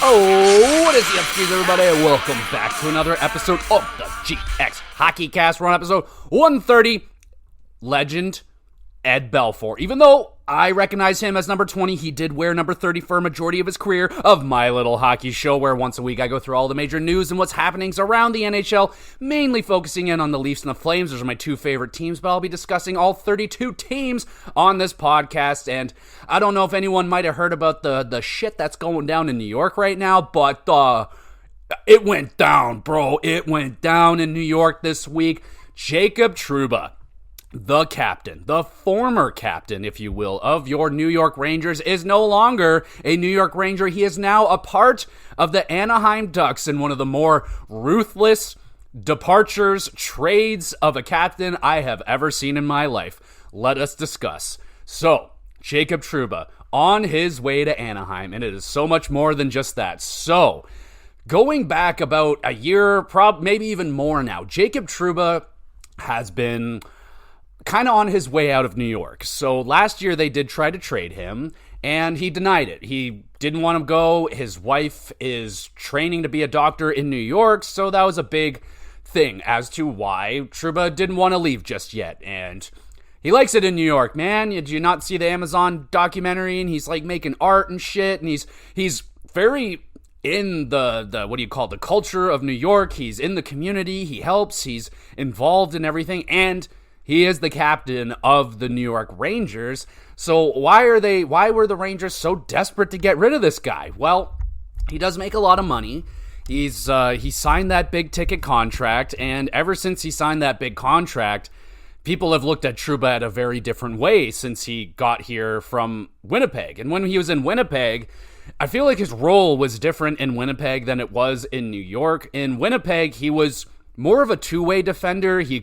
Oh, what is the upstairs, everybody? Welcome back to another episode of the GXHockeyCast. We're on episode 130. Legend Ed Belfour. Even though I recognize him as number 20, he did wear number 30 for a majority of his career of My Little Hockey Show, where once a week I go through all the major news and what's happenings around the NHL, mainly focusing in on the Leafs and the Flames. Those are my two favorite teams, but I'll be discussing all 32 teams on this podcast. And I don't know if anyone might have heard about the shit that's going down in New York right now, but it went down, bro. It went down in New York this week. Jacob Trouba, the captain, the former captain, if you will, of your New York Rangers, is no longer a New York Ranger. He is now a part of the Anaheim Ducks in one of the more ruthless departures, trades of a captain I have ever seen in my life. Let us discuss. So, Jacob Trouba on his way to Anaheim, and it is so much more than just that. So, going back about a year, maybe even more now, Jacob Trouba has been kind of on his way out of New York. So last year they did try to trade him, and he denied it. He didn't want to go. His wife is training to be a doctor in New York, so that was a big thing as to why Trouba didn't want to leave just yet. And he likes it in New York, man. Did you not see the Amazon documentary? And he's like making art and shit, and he's very in the what do you call it, the culture of New York. He's in the community. He helps. He's involved in everything, and he is the captain of the New York Rangers. So why were the Rangers so desperate to get rid of this guy? Well, he does make a lot of money. He signed that big ticket contract, and ever since he signed that big contract, people have looked at Trouba at a very different way since he got here from Winnipeg. And when he was in Winnipeg, I feel like his role was different in Winnipeg than it was in New York. In Winnipeg, he was more of a two-way defender. He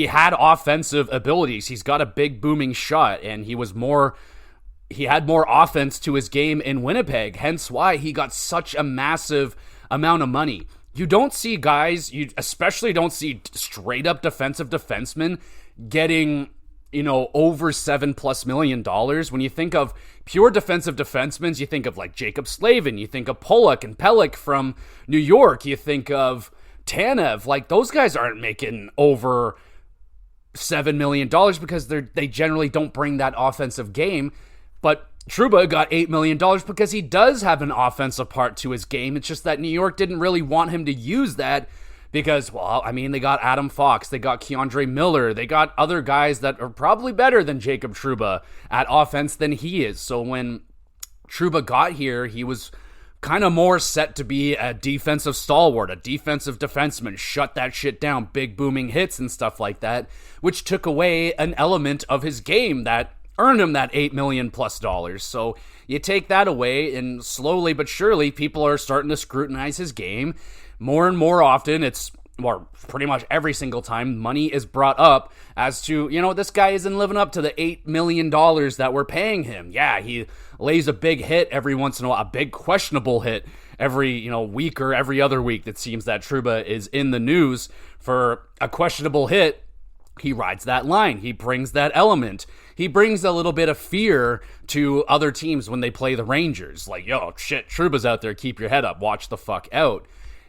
had offensive abilities. He's got a big booming shot, and he had more offense to his game in Winnipeg, hence why he got such a massive amount of money. You don't see guys, you especially don't see straight up defensive defensemen getting, over $7+ million. When you think of pure defensive defensemen, you think of like Jacob Slavin, you think of Pollock and Pellick from New York, you think of Tanev. Like, those guys aren't making over $7 million because they generally don't bring that offensive game. But Trouba got $8 million because he does have an offensive part to his game. It's just that New York didn't really want him to use that because, they got Adam Fox, they got Keandre Miller, they got other guys that are probably better than Jacob Trouba at offense than he is. So when Trouba got here, he was kind of more set to be a defensive stalwart, a defensive defenseman, shut that shit down, big booming hits and stuff like that, which took away an element of his game that earned him that $8 million+ dollars. So you take that away, and slowly but surely, people are starting to scrutinize his game more and more often. Pretty much every single time money is brought up as to, this guy isn't living up to the $8 million that we're paying him. Yeah, he lays a big hit every once in a while, a big questionable hit every, week or every other week that seems that Trouba is in the news for a questionable hit. He rides that line. He brings that element. He brings a little bit of fear to other teams when they play the Rangers. Like, yo, shit, Trouba's out there. Keep your head up. Watch the fuck out.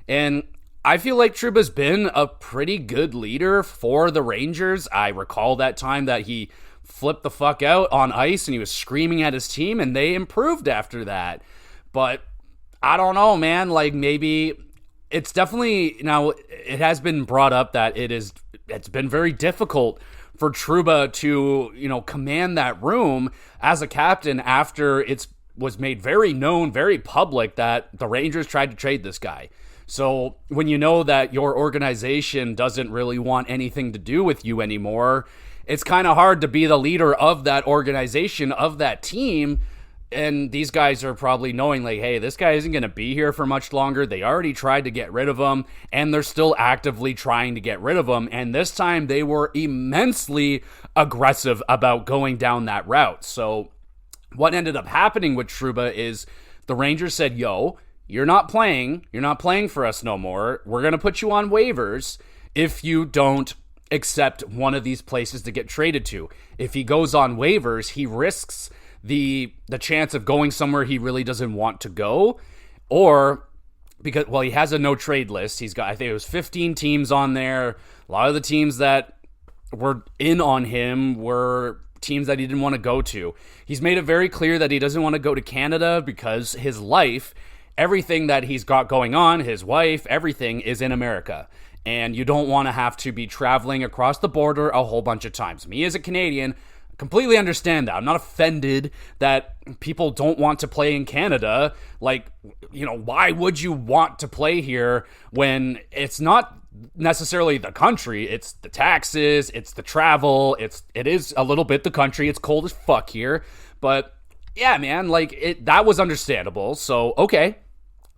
And I feel like Trouba's been a pretty good leader for the Rangers. I recall that time that he flipped the fuck out on ice and he was screaming at his team, and they improved after that. But I don't know, man. Like, maybe it's definitely, now it has been brought up that it's been very difficult for Trouba to, command that room as a captain after it was made very known, very public that the Rangers tried to trade this guy. So when you know that your organization doesn't really want anything to do with you anymore, it's kind of hard to be the leader of that organization, of that team. And these guys are probably knowing, like, hey, this guy isn't going to be here for much longer. They already tried to get rid of him, and they're still actively trying to get rid of him. And this time they were immensely aggressive about going down that route. So what ended up happening with Trouba is the Rangers said, yo, you're not playing for us no more. We're going to put you on waivers if you don't accept one of these places to get traded to. If he goes on waivers, he risks the chance of going somewhere he really doesn't want to go, or because, well, he has a no trade list. He's got, I think it was 15 teams on there. A lot of the teams that were in on him were teams that he didn't want to go to. He's made it very clear that he doesn't want to go to Canada because his life, everything that he's got going on, his wife, everything is in America. And you don't want to have to be traveling across the border a whole bunch of times. Me as a Canadian, completely understand that. I'm not offended that people don't want to play in Canada. Like, you know, why would you want to play here when it's not necessarily the country, it's the taxes, it's the travel, it is a little bit the country. It's cold as fuck here. But yeah, man, like that was understandable. So okay.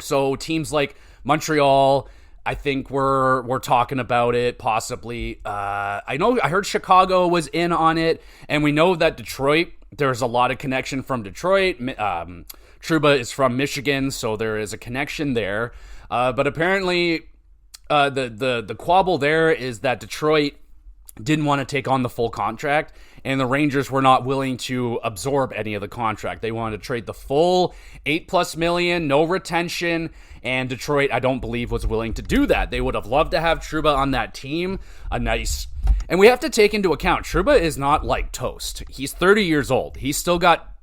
So teams like Montreal, I think we're talking about it possibly. I heard Chicago was in on it, and we know that Detroit, there's a lot of connection from Detroit. Trouba is from Michigan, so there is a connection there. But apparently, the quabble there is that Detroit didn't want to take on the full contract, and the Rangers were not willing to absorb any of the contract. They wanted to trade the full $8+ million, no retention, and Detroit, I don't believe, was willing to do that. They would have loved to have Trouba on that team. And we have to take into account, Trouba is not like toast. He's 30 years old. He's still got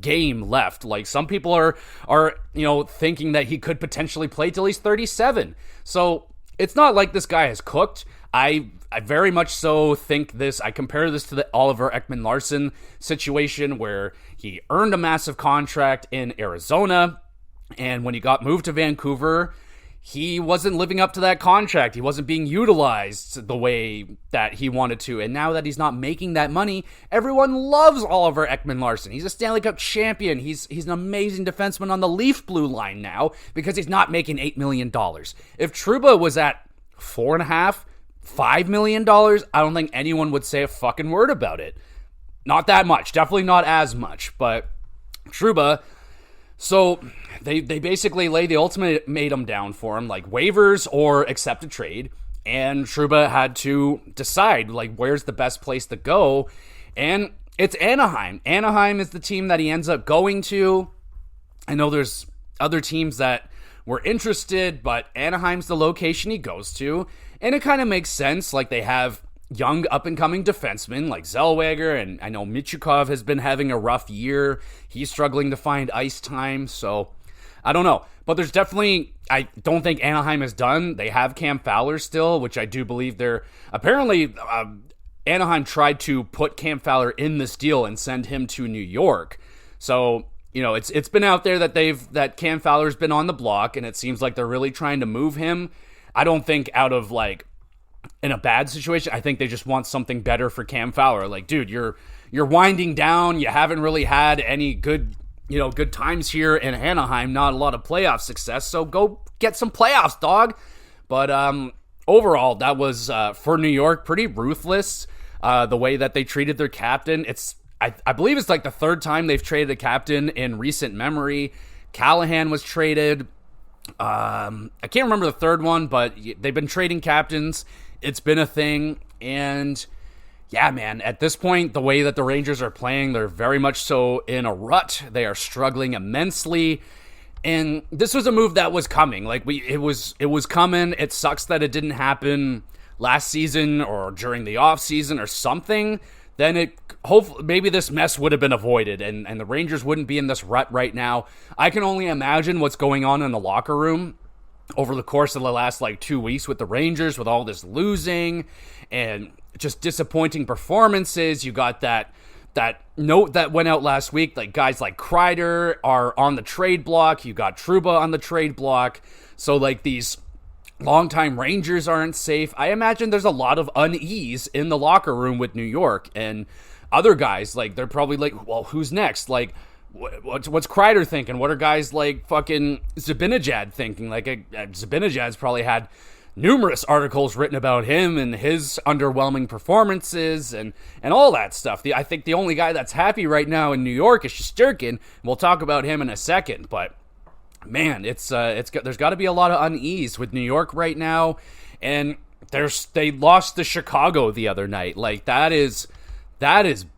game left. Like, some people are thinking that he could potentially play till he's 37. So it's not like this guy has cooked. I very much so think this. I compare this to the Oliver Ekman-Larsson situation, where he earned a massive contract in Arizona, and when he got moved to Vancouver, he wasn't living up to that contract. He wasn't being utilized the way that he wanted to. And now that he's not making that money, everyone loves Oliver Ekman-Larsson. He's a Stanley Cup champion. He's an amazing defenseman on the Leaf blue line now because he's not making $8 million. If Trouba was at $4.5, $5 million, I don't think anyone would say a fucking word about it. Not that much. Definitely not as much. But Trouba, so they basically lay the ultimatum down for him, like waivers or accept a trade. And Trouba had to decide, like, where's the best place to go. And it's Anaheim. Anaheim is the team that he ends up going to. I know there's other teams that were interested, but Anaheim's the location he goes to. And it kind of makes sense. Like, they have young up-and-coming defensemen like Zellweger, and I know Michukov has been having a rough year. He's struggling to find ice time, so I don't know. But there's definitely, I don't think Anaheim is done. They have Cam Fowler still, which I do believe they're, apparently Anaheim tried to put Cam Fowler in this deal and send him to New York. So, you know, it's been out there that Cam Fowler's been on the block, and it seems like they're really trying to move him. I don't think out of, like, in a bad situation. I think they just want something better for Cam Fowler. Like, dude, you're winding down. You haven't really had any good times here in Anaheim. Not a lot of playoff success. So go get some playoffs, dog. But overall, that was for New York pretty ruthless. The way that they treated their captain. I believe it's like the third time they've traded a captain in recent memory. Callahan was traded. I can't remember the third one, but they've been trading captains. It's been a thing. And yeah, man, at this point, the way that the Rangers are playing, they're very much so in a rut. They are struggling immensely. And this was a move that was coming. Like, it was coming. It sucks that it didn't happen last season or during the off season or something. Then hopefully maybe this mess would have been avoided and the Rangers wouldn't be in this rut right now. I can only imagine what's going on in the locker room over the course of the last 2 weeks with the Rangers, with all this losing and just disappointing performances. You got that note that went out last week, like guys like Kreider are on the trade block. You got Trouba on the trade block. So these longtime Rangers aren't safe. I imagine there's a lot of unease in the locker room with New York, and other guys, they're probably like, well, who's next? What's Kreider thinking? What are guys like fucking Zibanejad thinking? Zibanejad's probably had numerous articles written about him and his underwhelming performances and all that stuff. I think the only guy that's happy right now in New York is Shesterkin. We'll talk about him in a second, but man, there's got to be a lot of unease with New York right now, and they lost to Chicago the other night. That is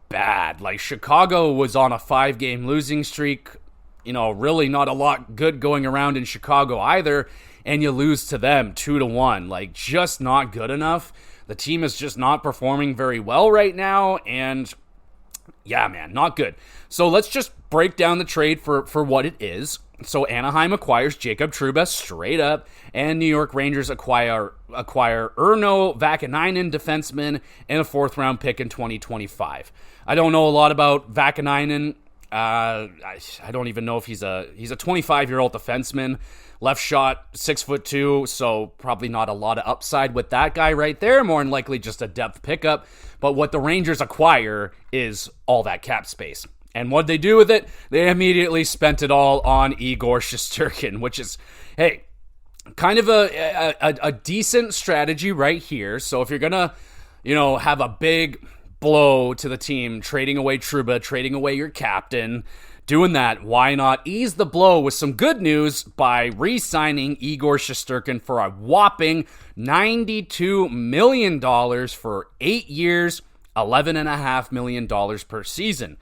bad. Like, Chicago was on a 5-game losing streak. Really not a lot good going around in Chicago either, and you lose to them 2-1. Like, just not good enough. The team is just not performing very well right now, and yeah, man, not good. So let's just break down the trade for what it is. So Anaheim acquires Jacob Trouba straight up, and New York Rangers acquire Urno Vakanainen, defenseman, and a 4th-round pick in 2025. I don't know a lot about Vakanainen. I don't even know if he's a 25-year-old defenseman, left shot, 6'2", so probably not a lot of upside with that guy right there. More than likely just a depth pickup. But what the Rangers acquire is all that cap space. And what they do with it, they immediately spent it all on Igor Shesterkin, which is, hey, kind of a decent strategy right here. So if you're gonna, have a big blow to the team, trading away Trouba, trading away your captain, doing that, why not ease the blow with some good news by re-signing Igor Shesterkin for a whopping $92 million for 8 years, $11.5 million per season.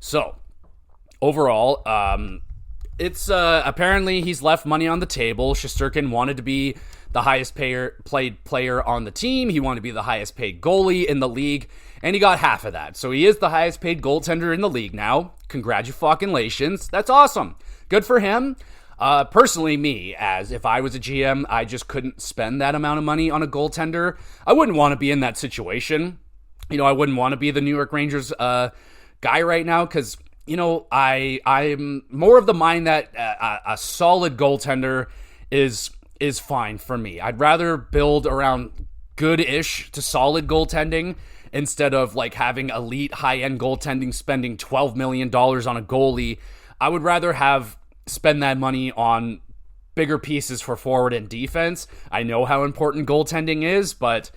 So, overall, it's apparently he's left money on the table. Shesterkin wanted to be the highest paid player on the team. He wanted to be the highest paid goalie in the league, and he got half of that. So he is the highest paid goaltender in the league now. Congratulations. That's awesome. Good for him. Personally, me, as if I was a GM, I just couldn't spend that amount of money on a goaltender. I wouldn't want to be in that situation. I wouldn't want to be the New York Rangers guy right now, because I'm more of the mind that a solid goaltender is fine for me. I'd rather build around good-ish to solid goaltending instead of like having elite high-end goaltending, spending $12 million on a goalie. I would rather spend that money on bigger pieces for forward and defense. I know how important goaltending is, but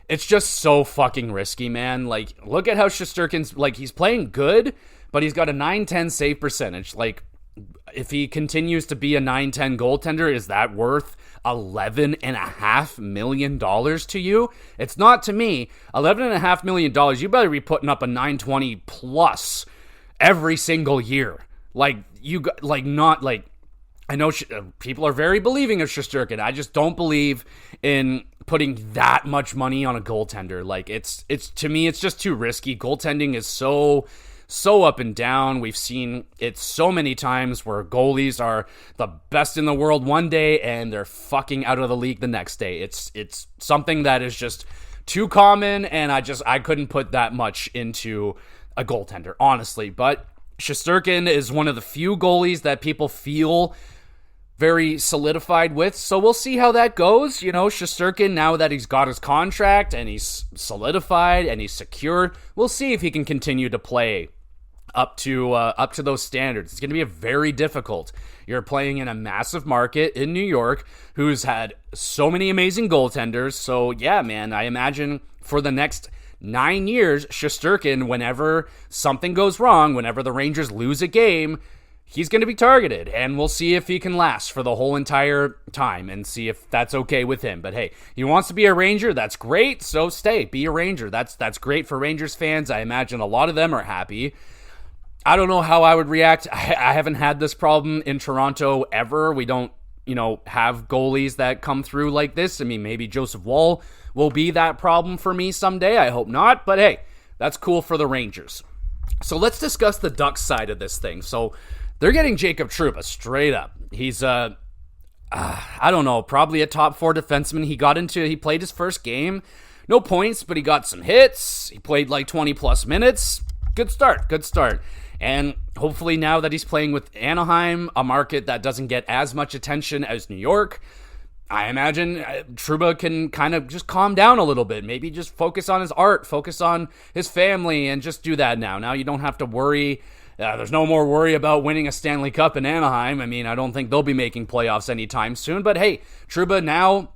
it's just so fucking risky, man. Like, look at how Shesterkin's, like, he's playing good, but he's got a .910 save percentage. Like, if he continues to be a .910 goaltender, is that worth $11.5 million to you? It's not to me. $11.5 million, you better be putting up a .920 plus every single year. Like, I know people are very believing of Shesterkin. I just don't believe in putting that much money on a goaltender. Like, it's to me, it's just too risky. Goaltending is so up and down. We've seen it so many times where goalies are the best in the world one day and they're fucking out of the league the next day. It's something that is just too common, and I couldn't put that much into a goaltender, honestly. But Shesterkin is one of the few goalies that people feel very solidified with, so we'll see how that goes. Shesterkin, now that he's got his contract and he's solidified and he's secure, we'll see if he can continue to play up to those standards. It's going to be very difficult. You're playing in a massive market in New York who's had so many amazing goaltenders. So yeah, man, I imagine for the next 9 years, Shesterkin, whenever something goes wrong, whenever the Rangers lose a game, he's going to be targeted, and we'll see if he can last for the whole entire time and see if that's okay with him. But hey, he wants to be a Ranger. That's great. So be a Ranger. That's great for Rangers fans. I imagine a lot of them are happy. I don't know how I would react. I haven't had this problem in Toronto ever. We don't, have goalies that come through like this. I mean, maybe Joseph Woll will be that problem for me someday. I hope not. But hey, that's cool for the Rangers. So let's discuss the Ducks side of this thing. So they're getting Jacob Trouba straight up. He's I don't know, probably a top 4 defenseman. He played his first game. No points, but he got some hits. He played like 20 plus minutes. Good start. And hopefully now that he's playing with Anaheim, a market that doesn't get as much attention as New York, I imagine Trouba can kind of just calm down a little bit. Maybe just focus on his art, focus on his family, and just do that now. Now you don't have to worry. There's no more worry about winning a Stanley Cup in Anaheim. I mean, I don't think they'll be making playoffs anytime soon. But hey, Trouba now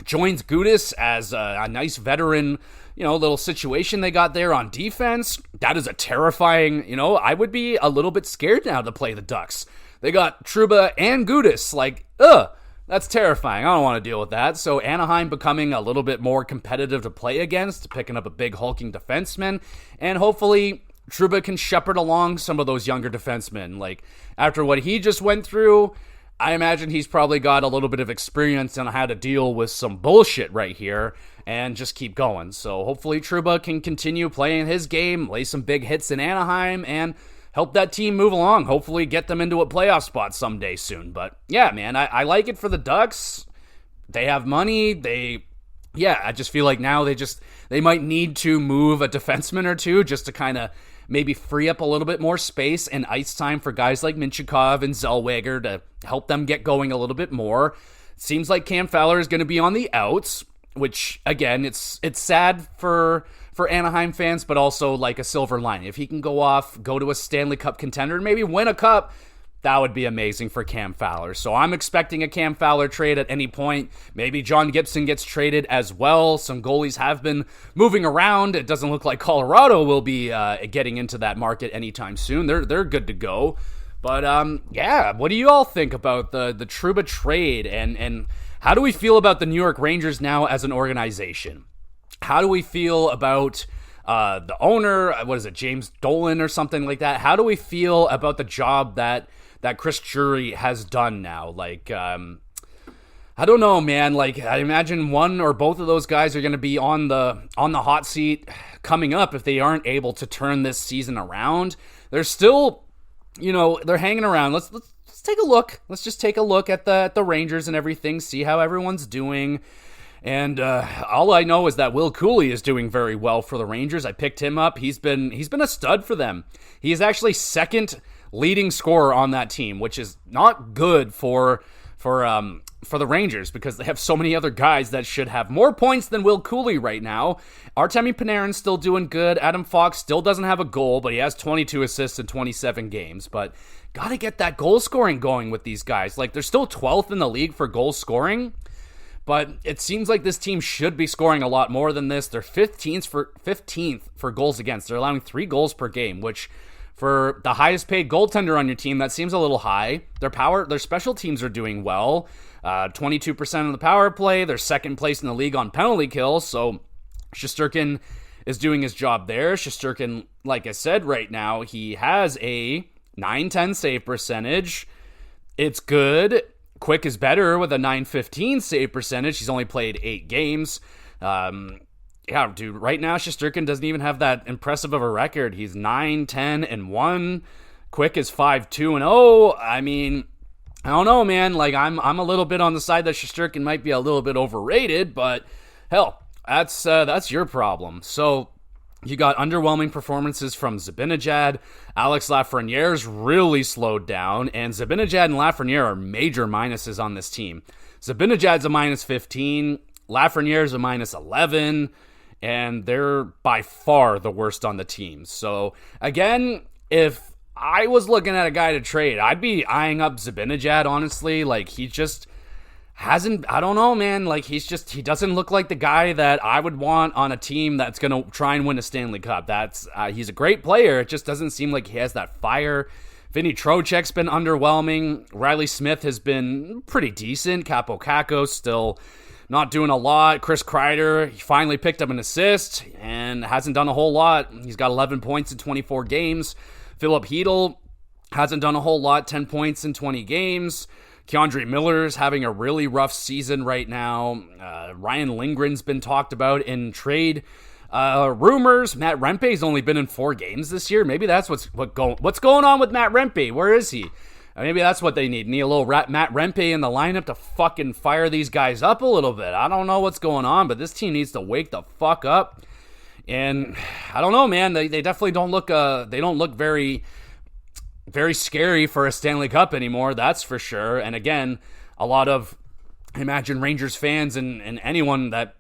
joins Gudas as a nice veteran, little situation they got there on defense. That is a terrifying, I would be a little bit scared now to play the Ducks. They got Trouba and Gudas. Like, that's terrifying. I don't want to deal with that. So Anaheim becoming a little bit more competitive to play against, picking up a big hulking defenseman, and hopefully Trouba can shepherd along some of those younger defensemen. Like, after what he just went through, I imagine he's probably got a little bit of experience on how to deal with some bullshit right here and just keep going. So hopefully Trouba can continue playing his game, lay some big hits in Anaheim, and help that team move along. Hopefully get them into a playoff spot someday soon. But yeah, man, I like it for the Ducks. They have money. I just feel like now they might need to move a defenseman or two just to kind of maybe free up a little bit more space and ice time for guys like Minchikov and Zellweger to help them get going a little bit more. Seems like Cam Fowler is going to be on the outs, which, again, it's sad for Anaheim fans, but also like a silver lining. If he can go off, go to a Stanley Cup contender, and maybe win a cup, that would be amazing for Cam Fowler. So I'm expecting a Cam Fowler trade at any point. Maybe John Gibson gets traded as well. Some goalies have been moving around. It doesn't look like Colorado will be getting into that market anytime soon. They're good to go. But what do you all think about the Trouba trade, and how do we feel about the New York Rangers now as an organization? How do we feel about the owner? What is it, James Dolan or something like that? How do we feel about the job that Chris Drury has done now? Like, I don't know, man. Like, I imagine one or both of those guys are going to be on the hot seat coming up if they aren't able to turn this season around. They're still, they're hanging around. Let's take a look. Let's just take a look at the Rangers and everything, see how everyone's doing. And all I know is that Will Cooley is doing very well for the Rangers. I picked him up. He's been a stud for them. He is actually second leading scorer on that team, which is not good for the Rangers because they have so many other guys that should have more points than Will Cooley right now. Artemi Panarin's still doing good. Adam Fox still doesn't have a goal, but he has 22 assists in 27 games. But gotta get that goal scoring going with these guys. Like, they're still 12th in the league for goal scoring, but it seems like this team should be scoring a lot more than this. They're 15th for goals against. They're allowing 3 goals per game, which for the highest paid goaltender on your team, that seems a little high. Their special teams are doing well. 22% on the power play. They're second place in the league on penalty kills. So Shesterkin is doing his job there. Shesterkin, like I said, right now, he has a .910 save percentage. It's good. Quick is better with a .915 save percentage. He's only played 8 games. Dude, right now Shesterkin doesn't even have that impressive of a record. He's 9-10-1. Quick is 5-2-0. I mean, I don't know, man. Like, I'm a little bit on the side that Shesterkin might be a little bit overrated, but hell, that's your problem. So you got underwhelming performances from Zibanejad. Alex Lafreniere's really slowed down, and Zibanejad and Lafreniere are major minuses on this team. Zibanejad's a -15, Lafreniere's a -11, and they're by far the worst on the team. So again, if I was looking at a guy to trade, I'd be eyeing up Zibanejad, honestly. Like, he just hasn't, I don't know, man. Like, he doesn't look like the guy that I would want on a team that's going to try and win a Stanley Cup. He's a great player. It just doesn't seem like he has that fire. Vinny Trocheck's been underwhelming. Riley Smith has been pretty decent. Capo Caco still not doing a lot. Chris Kreider, he finally picked up an assist and hasn't done a whole lot. He's got 11 points in 24 games. Philip Hedl hasn't done a whole lot, 10 points in 20 games. Keandre Miller's having a really rough season right now. Ryan Lindgren's been talked about in trade rumors. Matt Rempe's only been in 4 games this year. Maybe that's what's going on with Matt Rempe. Where is he? Maybe that's what they need. Need a little Matt Rempe in the lineup to fucking fire these guys up a little bit. I don't know what's going on, but this team needs to wake the fuck up. And I don't know, man. They definitely don't look. They don't look very, very scary for a Stanley Cup anymore. That's for sure. And again, a lot of, I imagine, Rangers fans and anyone that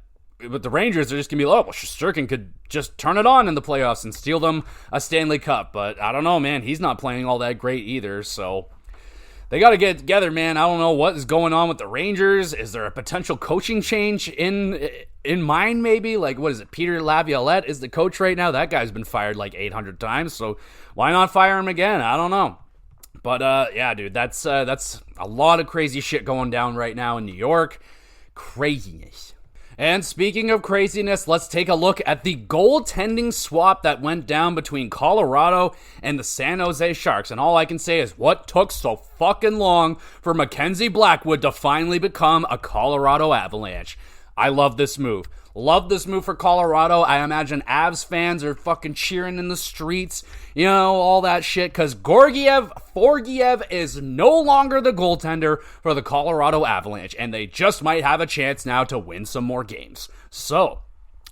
with the Rangers are just gonna be like, oh, well, Shesterkin could just turn it on in the playoffs and steal them a Stanley Cup. But I don't know, man. He's not playing all that great either. So they got to get it together, man. I don't know what is going on with the Rangers. Is there a potential coaching change in mind, maybe? Like, what is it? Peter Laviolette is the coach right now. That guy's been fired like 800 times, so why not fire him again? I don't know. But, yeah, dude, that's a lot of crazy shit going down right now in New York. Craziness. And speaking of craziness, let's take a look at the goaltending swap that went down between Colorado and the San Jose Sharks. And all I can say is, what took so fucking long for Mackenzie Blackwood to finally become a Colorado Avalanche? I love this move. Love this move for Colorado. I imagine Avs fans are fucking cheering in the streets, all that shit, because Georgiev is no longer the goaltender for the Colorado Avalanche, and they just might have a chance now to win some more games. So,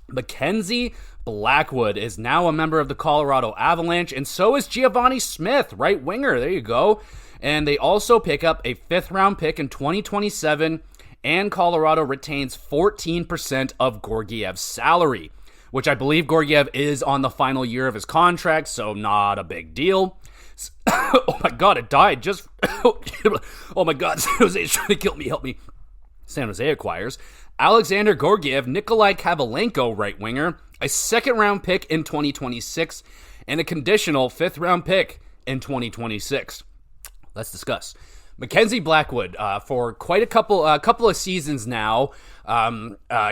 Mackenzie Blackwood is now a member of the Colorado Avalanche, and so is Giovanni Smith, right winger. There you go. And they also pick up a 5th-round pick in 2027, and Colorado retains 14% of Georgiev's salary, which I believe Georgiev is on the final year of his contract, so not a big deal. Oh my god, it died. Oh my god, San Jose is trying to kill me. Help me. San Jose acquires Alexander Georgiev, Nikolai Kavalenko, right winger, a 2nd-round pick in 2026, and a conditional 5th-round pick in 2026. Let's discuss. Mackenzie Blackwood, for quite a couple of seasons now,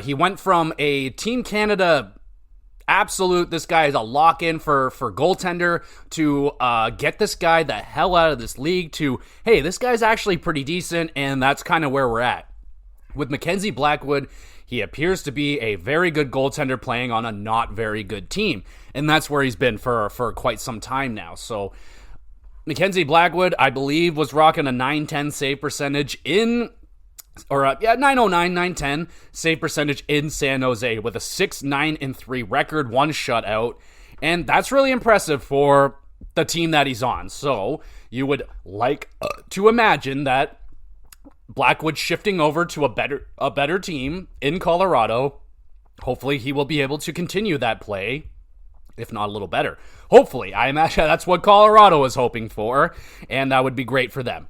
he went from a Team Canada absolute, this guy is a lock-in for goaltender, to get this guy the hell out of this league, to, hey, this guy's actually pretty decent, and that's kind of where we're at. With Mackenzie Blackwood, he appears to be a very good goaltender playing on a not very good team, and that's where he's been for quite some time now, so Mackenzie Blackwood, I believe, was rocking a 910 save percentage 910 save percentage in San Jose with a 6-9-3 record, 1 shutout, and that's really impressive for the team that he's on. So you would like to imagine that Blackwood shifting over to a better team in Colorado. Hopefully, he will be able to continue that play, if not a little better. Hopefully, I imagine that's what Colorado is hoping for, and that would be great for them.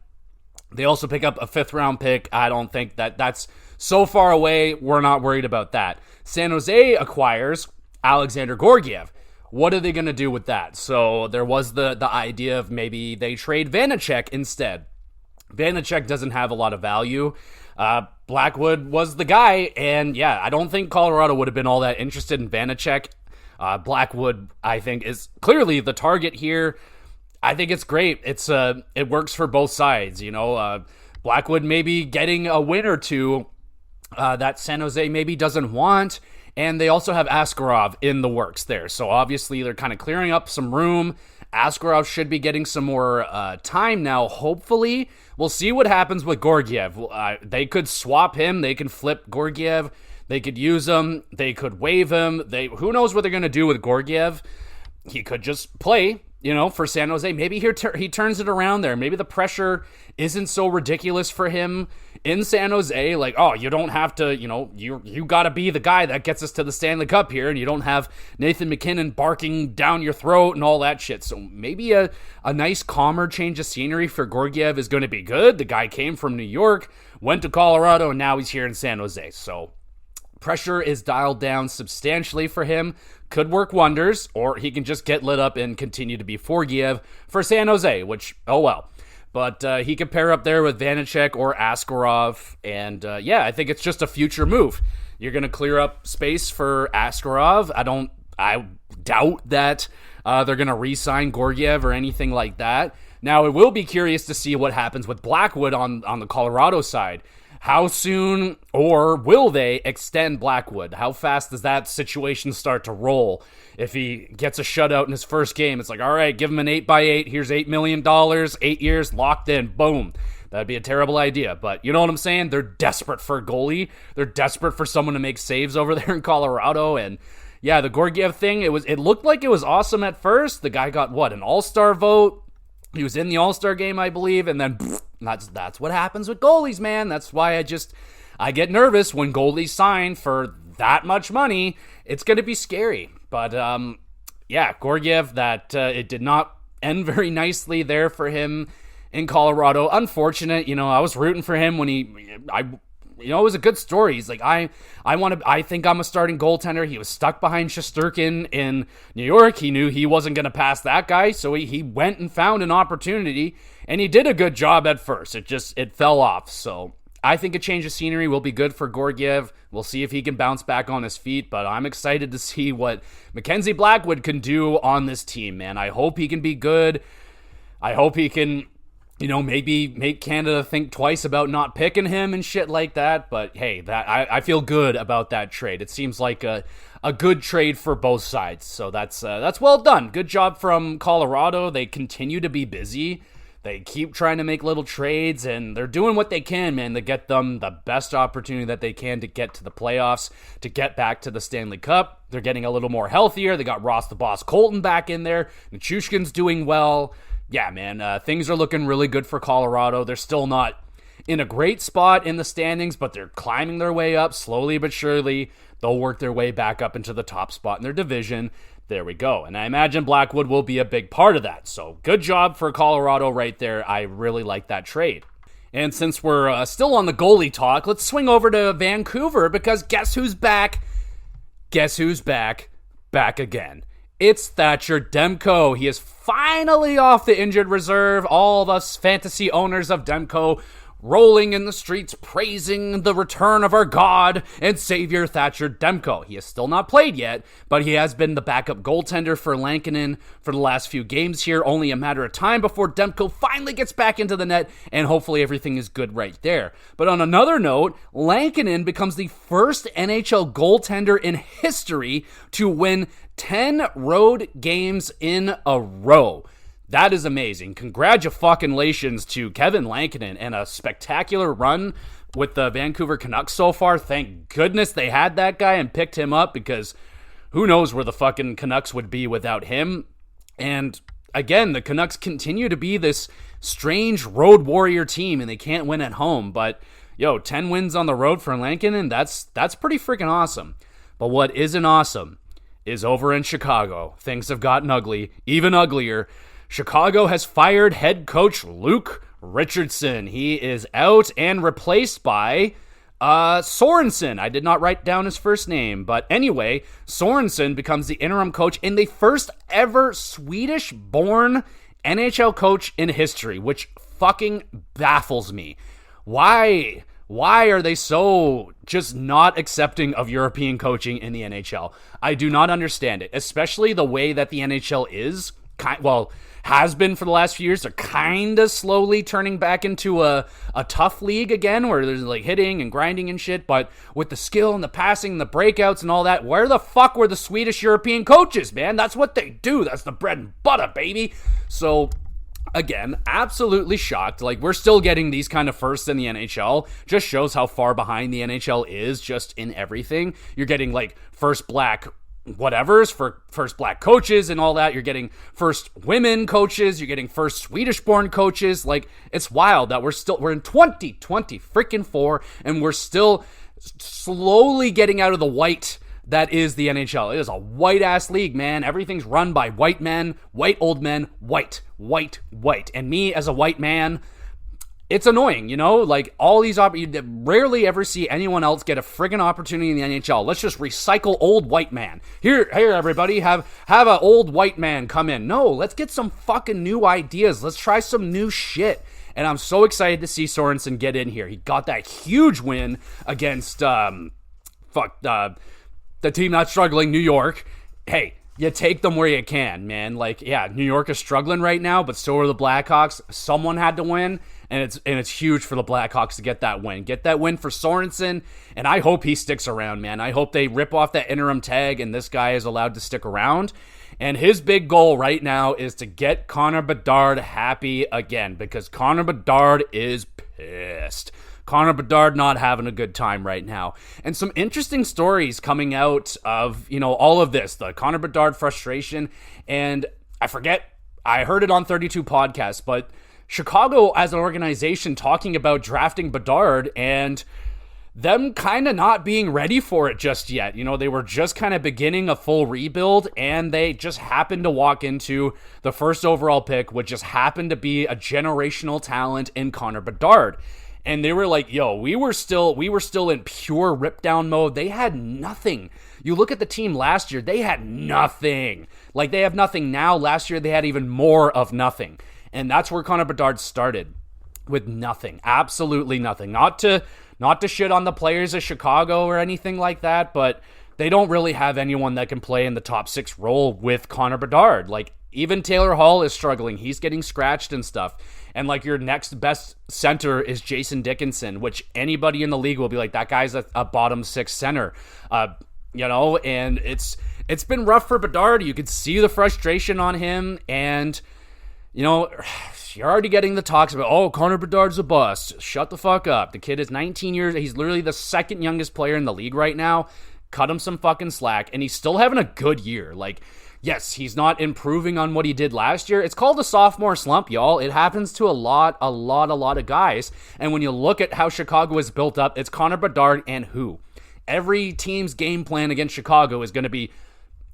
They also pick up a 5th-round pick. I don't think that's so far away. We're not worried about that. San Jose acquires Alexander Georgiev. What are they going to do with that? So there was the idea of maybe they trade Vanacek instead. Vanacek doesn't have a lot of value. Blackwood was the guy, and yeah, I don't think Colorado would have been all that interested in Vanacek. Blackwood, I think, is clearly the target here. I think it's great. It works for both sides. Blackwood maybe getting a win or two that San Jose maybe doesn't want, and they also have Askarov in the works there. So obviously they're kind of clearing up some room. Askarov should be getting some more time now, hopefully. We'll see what happens with Georgiev. They could swap him. They can flip Georgiev. They could use him. They could waive him. Who knows what they're going to do with Georgiev? He could just play, for San Jose. Maybe he turns it around there. Maybe the pressure isn't so ridiculous for him in San Jose. Like, oh, you don't have to, you got to be the guy that gets us to the Stanley Cup here, and you don't have Nathan MacKinnon barking down your throat and all that shit. So maybe a nice, calmer change of scenery for Georgiev is going to be good. The guy came from New York, went to Colorado, and now he's here in San Jose. So pressure is dialed down substantially for him. Could work wonders, or he can just get lit up and continue to be Georgiev for San Jose, which, oh well. But he could pair up there with Vanacek or Askarov, and I think it's just a future move. You're going to clear up space for Askarov. I doubt that they're going to re-sign Georgiev or anything like that. Now, it will be curious to see what happens with Blackwood on the Colorado side. How soon, or will they extend Blackwood? How fast does that situation start to roll? If he gets a shutout in his first game, it's like, all right, give him an 8x8. Here's $8 million, 8 years, locked in, boom. That'd be a terrible idea, but you know what I'm saying? They're desperate for a goalie. They're desperate for someone to make saves over there in Colorado, and yeah, the Georgiev thing, it looked like it was awesome at first. The guy got, an all-star vote? He was in the all-star game, I believe, and then that's what happens with goalies, man. That's why I get nervous when goalies sign for that much money. It's going to be scary. But, Georgiev, it did not end very nicely there for him in Colorado. Unfortunate, I was rooting for him when it was a good story. He's like, I think I'm a starting goaltender. He was stuck behind Shesterkin in New York. He knew he wasn't going to pass that guy, so he went and found an opportunity, and he did a good job at first. It fell off. So I think a change of scenery will be good for Georgiev. We'll see if he can bounce back on his feet, but I'm excited to see what Mackenzie Blackwood can do on this team, man. I hope he can be good. I hope he can, maybe make Canada think twice about not picking him and shit like that. But hey, I feel good about that trade. It seems like a good trade for both sides. So that's well done. Good job from Colorado. They continue to be busy. They keep trying to make little trades, and they're doing what they can, man, to get them the best opportunity that they can to get to the playoffs, to get back to the Stanley Cup. They're getting a little more healthier. They got Ross the Boss Colton back in there. Nichushkin's doing well. Yeah, man, things are looking really good for Colorado. They're still not in a great spot in the standings, but they're climbing their way up slowly but surely. They'll work their way back up into the top spot in their division. There we go. And I imagine Blackwood will be a big part of that. So good job for Colorado right there. I really like that trade. And since we're still on the goalie talk, let's swing over to Vancouver, because guess who's back? Guess who's back? Back again. It's Thatcher Demko. He is finally off the injured reserve. All of us fantasy owners of Demko rolling in the streets, praising the return of our God and Savior Thatcher Demko. He has still not played yet, but he has been the backup goaltender for Lankinen for the last few games here. Only a matter of time before Demko finally gets back into the net, and hopefully everything is good right there. But on another note, Lankinen becomes the first NHL goaltender in history to win 10 road games in a row. That is amazing. Congratulations to Kevin Lankinen and a spectacular run with the Vancouver Canucks so far. Thank goodness they had that guy and picked him up, because who knows where the fucking Canucks would be without him. And again, the Canucks continue to be this strange road warrior team, and they can't win at home. But 10 wins on the road for Lankinen, that's pretty freaking awesome. But what isn't awesome is over in Chicago. Things have gotten ugly, even uglier. Chicago has fired head coach Luke Richardson. He is out and replaced by Sorensen. I did not write down his first name, but anyway, Sorensen becomes the interim coach and the first ever Swedish-born NHL coach in history, which fucking baffles me. Why are they so just not accepting of European coaching in the NHL? I do not understand it, especially the way that the NHL is. Has been for the last few years. They're kind of slowly turning back into a tough league again, where there's like hitting and grinding and shit, but with the skill and the passing and the breakouts and all that, where the fuck were the Swedish European coaches, man? That's what they do. That's the bread and butter, baby. So again, absolutely shocked. Like, we're still getting these kind of firsts in the NHL. Just shows how far behind the NHL is just in everything. You're getting like first black whatevers for first black coaches and all that. You're getting first women coaches. You're getting first Swedish-born coaches. Like, it's wild that we're in 2020 freaking 4, and we're still slowly getting out of the white that is the NHL. It is a white-ass league, man. Everything's run by white men, white old men, white. And me as a white man, it's annoying, like all these, you rarely ever see anyone else get a friggin' opportunity in the NHL. Let's just recycle old white man. Here, everybody, have an old white man come in. No, let's get some fucking new ideas. Let's try some new shit. And I'm so excited to see Sorensen get in here. He got that huge win against, the team not struggling, New York. Hey, you take them where you can, man. Like, yeah, New York is struggling right now, but so are the Blackhawks. Someone had to win, and it's huge for the Blackhawks to get that win. Get that win for Sorensen, and I hope he sticks around, man. I hope they rip off that interim tag, and this guy is allowed to stick around. And his big goal right now is to get Connor Bedard happy again, because Connor Bedard is pissed. Connor Bedard not having a good time right now. And some interesting stories coming out of, all of this, the Connor Bedard frustration. And I heard it on 32 podcasts, but Chicago as an organization talking about drafting Bedard and them kind of not being ready for it just yet. They were just kind of beginning a full rebuild, and they just happened to walk into the first overall pick, which just happened to be a generational talent in Connor Bedard. And they were like, we were still in pure rip down mode. They had nothing. You look at the team last year, they had nothing. Like, they have nothing now. Last year, they had even more of nothing. And that's where Connor Bedard started. with nothing, absolutely nothing. Not to shit on the players of Chicago or anything like that, but they don't really have anyone that can play in the top 6 role with Connor Bedard. Like, even Taylor Hall is struggling. He's getting scratched and stuff. And like, your next best center is Jason Dickinson, which anybody in the league will be like, that guy's a bottom 6 center. And it's been rough for Bedard. You could see the frustration on him, and you're already getting the talks about, oh, Connor Bedard's a bust. Shut the fuck up. The kid is 19 years. He's literally the second youngest player in the league right now. Cut him some fucking slack, and he's still having a good year. Like, yes, he's not improving on what he did last year. It's called a sophomore slump, y'all. It happens to a lot of guys. And when you look at how Chicago is built up, it's Connor Bedard and who? Every team's game plan against Chicago is going to be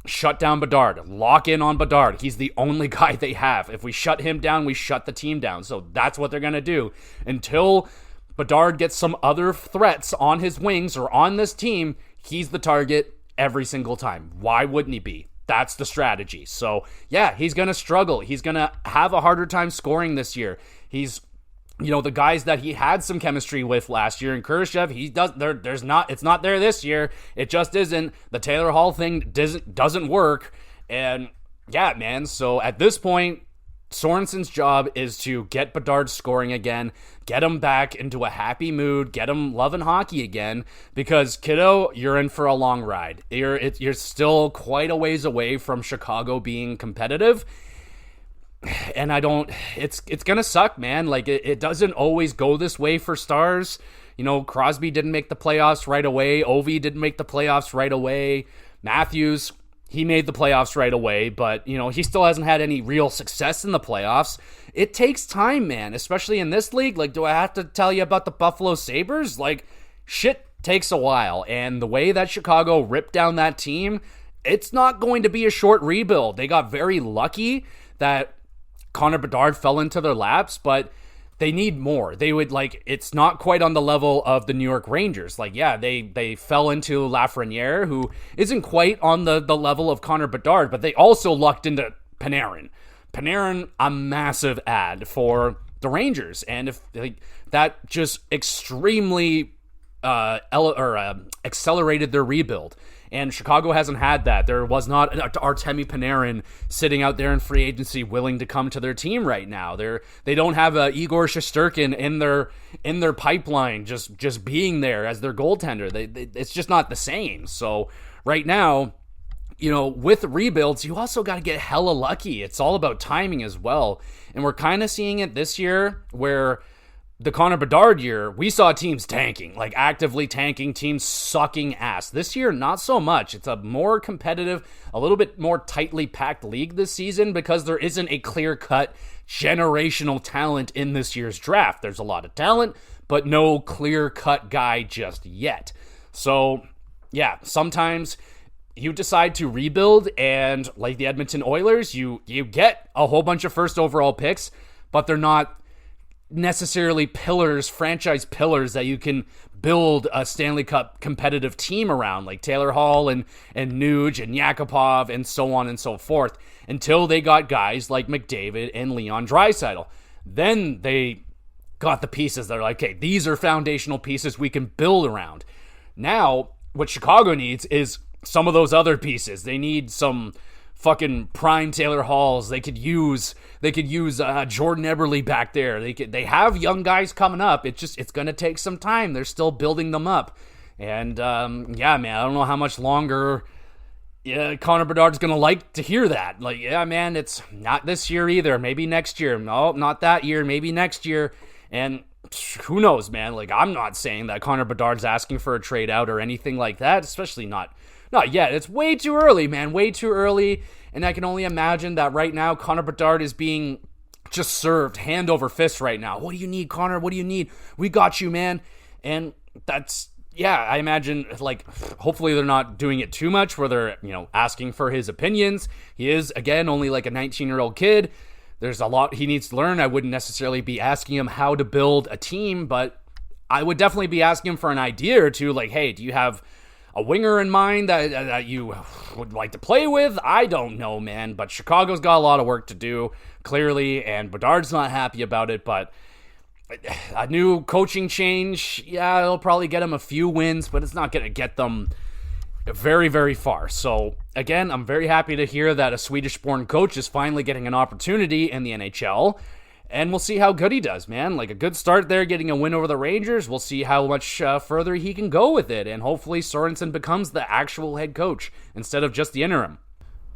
shut down Bedard, lock in on Bedard. He's the only guy they have. If we shut him down, we shut the team down. So that's what they're going to do until Bedard gets some other threats on his wings or on this team. He's the target every single time. Why wouldn't he be? That's the strategy. So yeah, he's going to struggle. He's going to have a harder time scoring this year. He's, the guys that he had some chemistry with last year in Khrushchev, it's not there this year. It just isn't. The Taylor Hall thing doesn't work. And yeah, man. So at this point, Sorensen's job is to get Bedard scoring again, get him back into a happy mood, get him loving hockey again, because, kiddo, you're in for a long ride. You're still quite a ways away from Chicago being competitive, and it's gonna suck, man. Like, it doesn't always go this way for stars. Crosby didn't make the playoffs right away. Ovi didn't make the playoffs right away. Matthews, he made the playoffs right away, but, he still hasn't had any real success in the playoffs. It takes time, man, especially in this league. Like, do I have to tell you about the Buffalo Sabres? Like, shit takes a while, and the way that Chicago ripped down that team, it's not going to be a short rebuild. They got very lucky that Connor Bedard fell into their laps, but they need more. It's not quite on the level of the New York Rangers. Like, yeah, they fell into Lafreniere, who isn't quite on the level of Connor Bedard, but they also lucked into Panarin. Panarin, a massive ad for the Rangers. And if that just extremely accelerated their rebuild. And Chicago hasn't had that. There was not Artemi Panarin sitting out there in free agency willing to come to their team right now. They don't have a Igor Shesterkin in their pipeline just being there as their goaltender. It's just not the same. So right now, with rebuilds, you also got to get hella lucky. It's all about timing as well. And we're kind of seeing it this year where the Connor Bedard year, we saw teams tanking, like actively tanking, teams sucking ass. This year, not so much. It's a more competitive, a little bit more tightly packed league this season because there isn't a clear-cut generational talent in this year's draft. There's a lot of talent, but no clear-cut guy just yet. So, yeah, sometimes you decide to rebuild, and like the Edmonton Oilers, you get a whole bunch of first overall picks, but they're not necessarily franchise pillars that you can build a Stanley Cup competitive team around, like Taylor Hall and Nuge and Yakupov and so on and so forth, until they got guys like McDavid and Leon Draisaitl. Then they got the pieces that are like, okay, these are foundational pieces we can build around. Now, what Chicago needs is some of those other pieces. They need some fucking prime Taylor Halls. They could use Jordan Eberle back there. They have young guys coming up. It's going to take some time. They're still building them up. And yeah, man, I don't know how much longer Connor Bedard's going to like to hear that. Like, yeah, man, it's not this year either. Maybe next year. No, not that year. Maybe next year. And who knows, man? Like, I'm not saying that Connor Bedard's asking for a trade out or anything like that, especially not yet. It's way too early, man. Way too early. And I can only imagine that right now Connor Bedard is being just served hand over fist right now. What do you need, Connor? What do you need? We got you, man. And that's, yeah, I imagine, like, hopefully they're not doing it too much where they're, asking for his opinions. He is, again, only like a 19-year-old kid. There's a lot he needs to learn. I wouldn't necessarily be asking him how to build a team, but I would definitely be asking him for an idea or two, like, hey, do you have a winger in mind that you would like to play with? I don't know, man, but Chicago's got a lot of work to do, clearly, and Bedard's not happy about it, but a new coaching change, yeah, it'll probably get them a few wins, but it's not going to get them very, very far. So, again, I'm very happy to hear that a Swedish-born coach is finally getting an opportunity in the NHL, and we'll see how good he does, man. Like, a good start there, getting a win over the Rangers. We'll see how much further he can go with it, and hopefully Sorensen becomes the actual head coach instead of just the interim.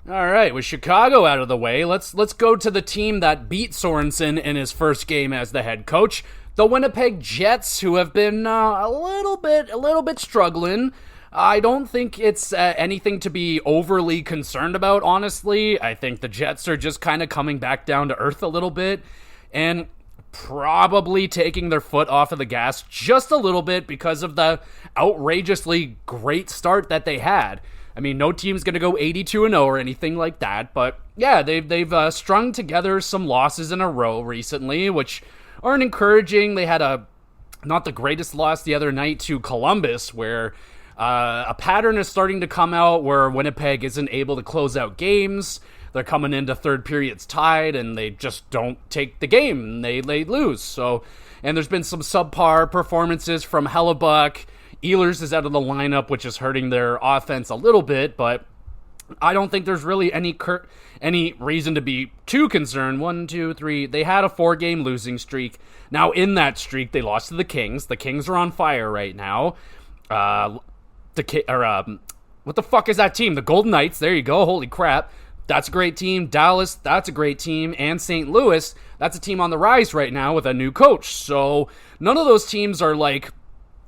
All right, with Chicago out of the way, let's go to the team that beat Sorensen in his first game as the head coach, the Winnipeg Jets, who have been a little bit struggling. I don't think it's anything to be overly concerned about, honestly. I think the Jets are just kind of coming back down to earth a little bit and probably taking their foot off of the gas just a little bit because of the outrageously great start that they had. I mean, no team's going to go 82-0 or anything like that, but yeah, they've strung together some losses in a row recently, which aren't encouraging. They had not the greatest loss the other night to Columbus, where a pattern is starting to come out where Winnipeg isn't able to close out games. They're coming into third periods tied, and they just don't take the game. They lose. So, and there's been some subpar performances from Hellebuck. Ehlers is out of the lineup, which is hurting their offense a little bit, but I don't think there's really any reason to be too concerned. 1, 2, 3. They had a 4-game losing streak. Now, in that streak, they lost to the Kings. The Kings are on fire right now. What the fuck is that team? The Golden Knights. There you go. Holy crap. That's a great team. Dallas, that's a great team. And St. Louis, that's a team on the rise right now with a new coach. So none of those teams are like,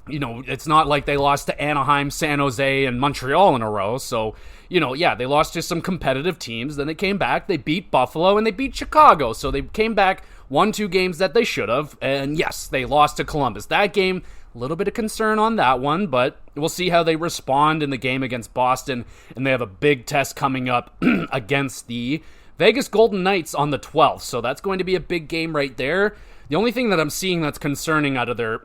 it's not like they lost to Anaheim, San Jose, and Montreal in a row. So, yeah, they lost to some competitive teams. Then they came back. They beat Buffalo and they beat Chicago. So they came back, won 2 games that they should have. And yes, they lost to Columbus. That game, a little bit of concern on that one, but we'll see how they respond in the game against Boston, and they have a big test coming up against the Vegas Golden Knights on the 12th, so that's going to be a big game right there. The only thing that I'm seeing that's concerning out of their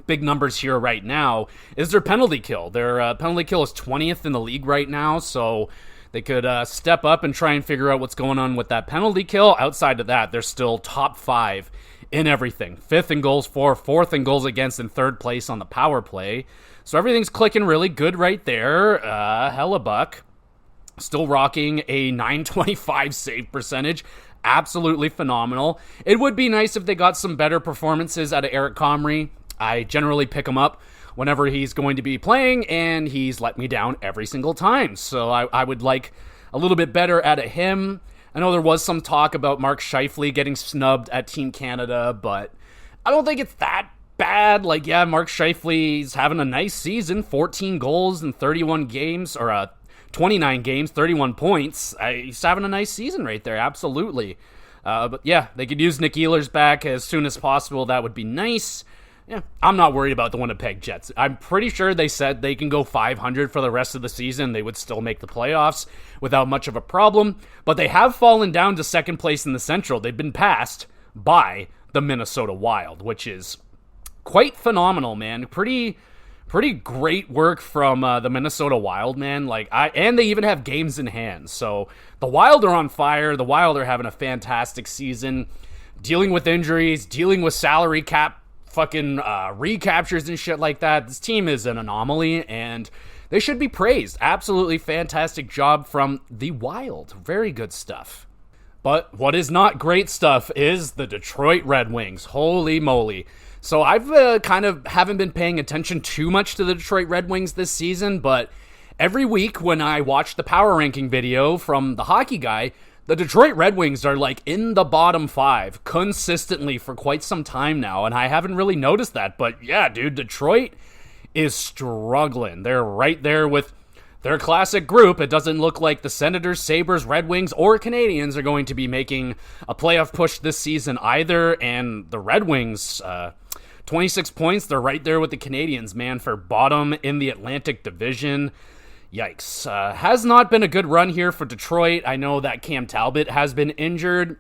big numbers here right now is their penalty kill. Their penalty kill is 20th in the league right now, so they could step up and try and figure out what's going on with that penalty kill. Outside of that, they're still top 5 in everything. 5th in goals for, 4th in goals against, and 3rd place on the power play. So everything's clicking really good right there. Hellebuck still rocking a .925 save percentage. Absolutely phenomenal. It would be nice if they got some better performances out of Eric Comrie. I generally pick him up whenever he's going to be playing, and he's let me down every single time. So I would like a little bit better out of him. I know there was some talk about Mark Scheifele getting snubbed at Team Canada, but I don't think it's that bad. Like, yeah, Mark Scheifele's having a nice season, 14 goals in 31 games, or 29 games, 31 points. He's having a nice season right there, absolutely. But yeah, they could use Nick Ehlers back as soon as possible. That would be nice. Yeah, I'm not worried about the Winnipeg Jets. I'm pretty sure they said they can go 500 for the rest of the season. They would still make the playoffs without much of a problem. But they have fallen down to 2nd place in the Central. They've been passed by the Minnesota Wild, which is quite phenomenal, man. Pretty great work from the Minnesota Wild, man. And they even have games in hand. So the Wild are on fire. The Wild are having a fantastic season, dealing with injuries, dealing with salary cap fucking recaptures and shit like that. This team is an anomaly, and they should be praised. Absolutely fantastic job from the Wild. Very good stuff. But what is not great stuff is the Detroit Red Wings. Holy moly. So I've kind of haven't been paying attention too much to the Detroit Red Wings this season, but every week when I watch the power ranking video from the hockey guy, the Detroit Red Wings are like in the bottom 5 consistently for quite some time now, and I haven't really noticed that. But yeah, dude, Detroit is struggling. They're right there with their classic group. It doesn't look like the Senators, Sabres, Red Wings, or Canadiens are going to be making a playoff push this season either, and the Red Wings, 26 points, they're right there with the Canadiens, man, for bottom in the Atlantic Division. Yikes. Has not been a good run here for Detroit. I know that Cam Talbot has been injured.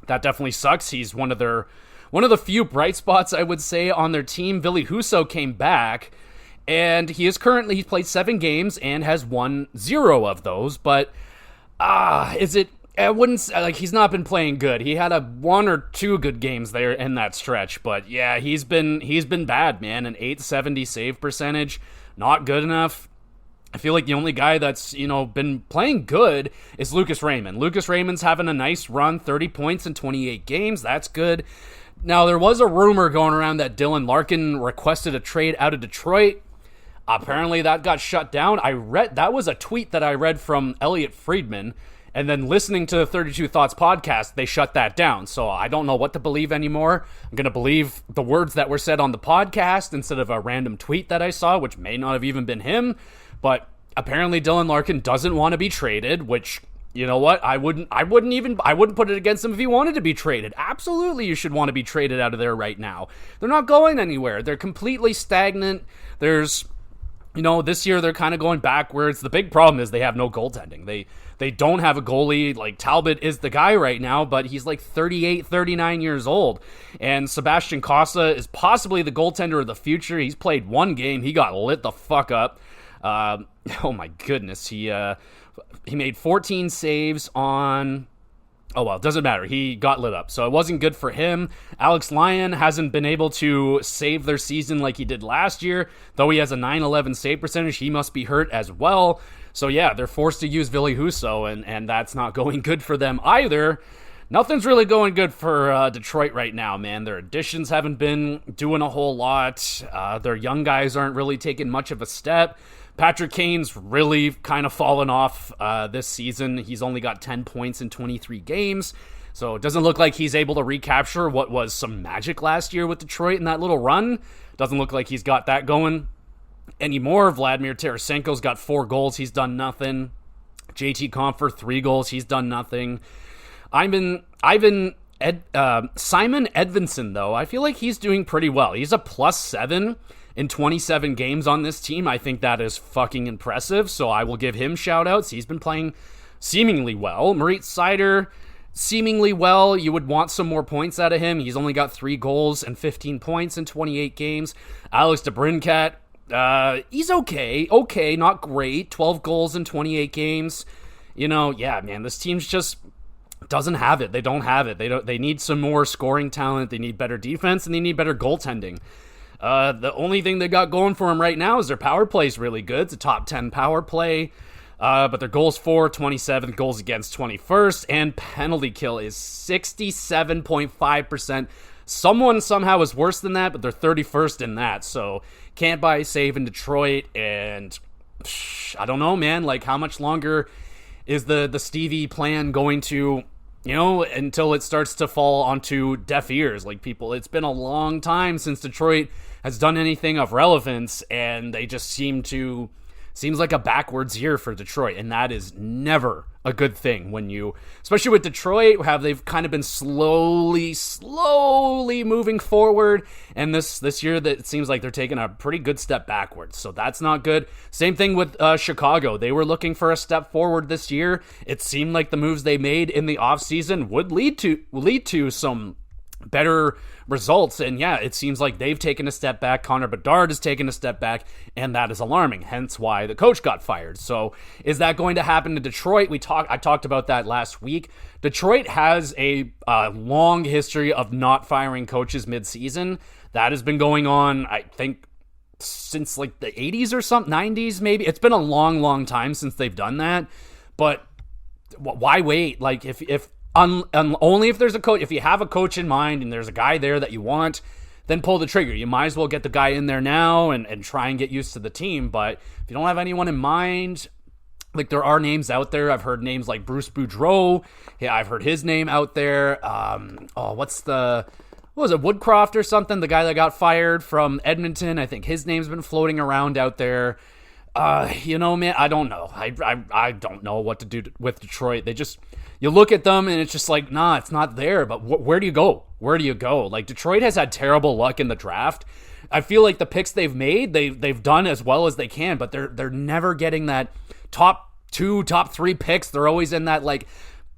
That definitely sucks. He's one of the few bright spots, I would say, on their team. Ville Husso came back, and he's played 7 games and has won 0 of those. But is it I wouldn't like he's not been playing good. He had 1 or 2 good games there in that stretch, but yeah, he's been bad, man. An 870 save percentage, not good enough. I feel like the only guy that's, been playing good is Lucas Raymond. Lucas Raymond's having a nice run, 30 points in 28 games. That's good. Now, there was a rumor going around that Dylan Larkin requested a trade out of Detroit. Apparently, that got shut down. That was a tweet that I read from Elliot Friedman. And then listening to the 32 Thoughts podcast, they shut that down. So I don't know what to believe anymore. I'm going to believe the words that were said on the podcast instead of a random tweet that I saw, which may not have even been him. But apparently Dylan Larkin doesn't want to be traded, which, you know what? I wouldn't put it against him if he wanted to be traded. Absolutely, you should want to be traded out of there right now. They're not going anywhere. They're completely stagnant. This year they're kind of going backwards. The big problem is they have no goaltending. They don't have a goalie. Like, Talbot is the guy right now, but he's like 38, 39 years old. And Sebastian Cossa is possibly the goaltender of the future. He's played 1 game. He got lit the fuck up. Oh my goodness. He made 14 saves on... Oh, well, it doesn't matter. He got lit up, so it wasn't good for him. Alex Lyon hasn't been able to save their season like he did last year. Though he has a .911 save percentage, he must be hurt as well. So, yeah, they're forced to use Ville Husso, and that's not going good for them either. Nothing's really going good for Detroit right now, man. Their additions haven't been doing a whole lot. Their young guys aren't really taking much of a step. Patrick Kane's really kind of fallen off this season. He's only got 10 points in 23 games, so it doesn't look like he's able to recapture what was some magic last year with Detroit in that little run. Doesn't look like he's got that going anymore. Vladimir Tarasenko's got 4 goals. He's done nothing. JT Compher, 3 goals. He's done nothing. Simon Edvinsson, though, I feel like he's doing pretty well. He's a +7 in 27 games on this team. I think that is fucking impressive, so I will give him shout-outs. He's been playing seemingly well. Moritz Seider, seemingly well. You would want some more points out of him. He's only got 3 goals and 15 points in 28 games. Alex DeBrincat, he's okay. Okay, not great. 12 goals in 28 games. Yeah, man, this team's just doesn't have it. They don't have it. They need some more scoring talent. They need better defense, and they need better goaltending. The only thing they got going for them right now is their power play is really good. It's a top 10 power play. But their goals for 27th, goals against 21st, and penalty kill is 67.5%. Someone somehow is worse than that, but they're 31st in that. So can't buy a save in Detroit. And I don't know, man. Like, how much longer is the Stevie plan going to, until it starts to fall onto deaf ears? Like, people, it's been a long time since Detroit has done anything of relevance, and they just seems like a backwards year for Detroit, and that is never a good thing when you, especially with Detroit, they've kind of been slowly moving forward, and this year that it seems like they're taking a pretty good step backwards, so that's not good. Same thing with Chicago. They were looking for a step forward this year. It seemed like the moves they made in the offseason would lead to some better results, and yeah, it seems like they've taken a step back. Connor Bedard has taken a step back, and that is alarming, hence why the coach got fired. So is that going to happen to Detroit? I talked about that last week. Detroit has a long history of not firing coaches mid-season. That has been going on, I think, since like the 80s or something, 90s maybe. It's been a long time since they've done that, but why wait? Like, only if there's a coach. If you have a coach in mind and there's a guy there that you want, then pull the trigger. You might as well get the guy in there now and try and get used to the team. But if you don't have anyone in mind, like, there are names out there. I've heard names like Bruce Boudreau. Yeah, I've heard his name out there. What was it, Woodcroft or something? The guy that got fired from Edmonton. I think his name's been floating around out there. Man, I don't know. I don't know what to do with Detroit. You look at them and it's just like, nah, it's not there. But where do you go? Where do you go? Like, Detroit has had terrible luck in the draft. I feel like the picks they've made, they've done as well as they can, but they're never getting that top 2, top 3 picks. They're always in that like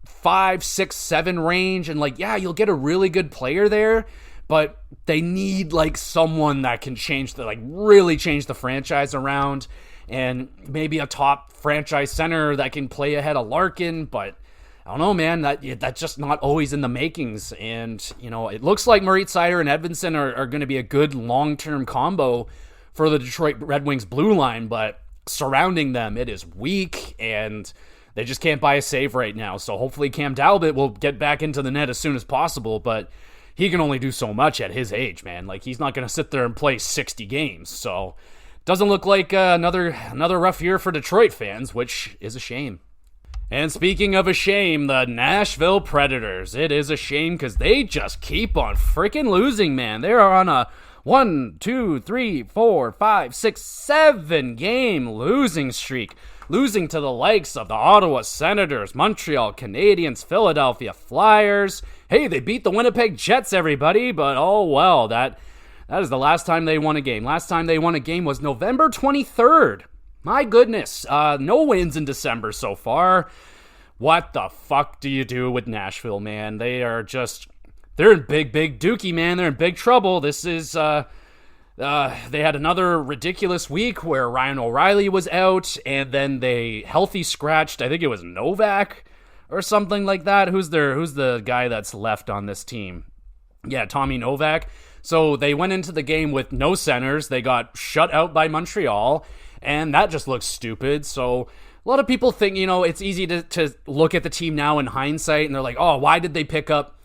5, 6, 7 range, and like, yeah, you'll get a really good player there, but they need like someone that can really change the franchise around, and maybe a top franchise center that can play ahead of Larkin, but I don't know, man. That's just not always in the makings. And, it looks like Moritz Seider and Edvinsson are going to be a good long-term combo for the Detroit Red Wings blue line, but surrounding them, it is weak, and they just can't buy a save right now. So hopefully Cam Talbot will get back into the net as soon as possible, but he can only do so much at his age, man. Like, he's not going to sit there and play 60 games. So doesn't look like another rough year for Detroit fans, which is a shame. And speaking of a shame, the Nashville Predators. It is a shame because they just keep on freaking losing, man. They are on a 1, 2, 3, 4, 5, 6, 7 game losing streak. Losing to the likes of the Ottawa Senators, Montreal Canadiens, Philadelphia Flyers. Hey, they beat the Winnipeg Jets, everybody, but oh well, that is the last time they won a game. Last time they won a game was November 23rd. My goodness, no wins in December so far. What the fuck do you do with Nashville, man? They're in big dookie, man. They're in big trouble. This is, they had another ridiculous week where Ryan O'Reilly was out, and then they healthy scratched, I think it was Novak or something like that. Who's the guy that's left on this team? Yeah, Tommy Novak. So they went into the game with no centers. They got shut out by Montreal, and that just looks stupid. So a lot of people think, it's easy to look at the team now in hindsight, and they're like, oh, why did they pick up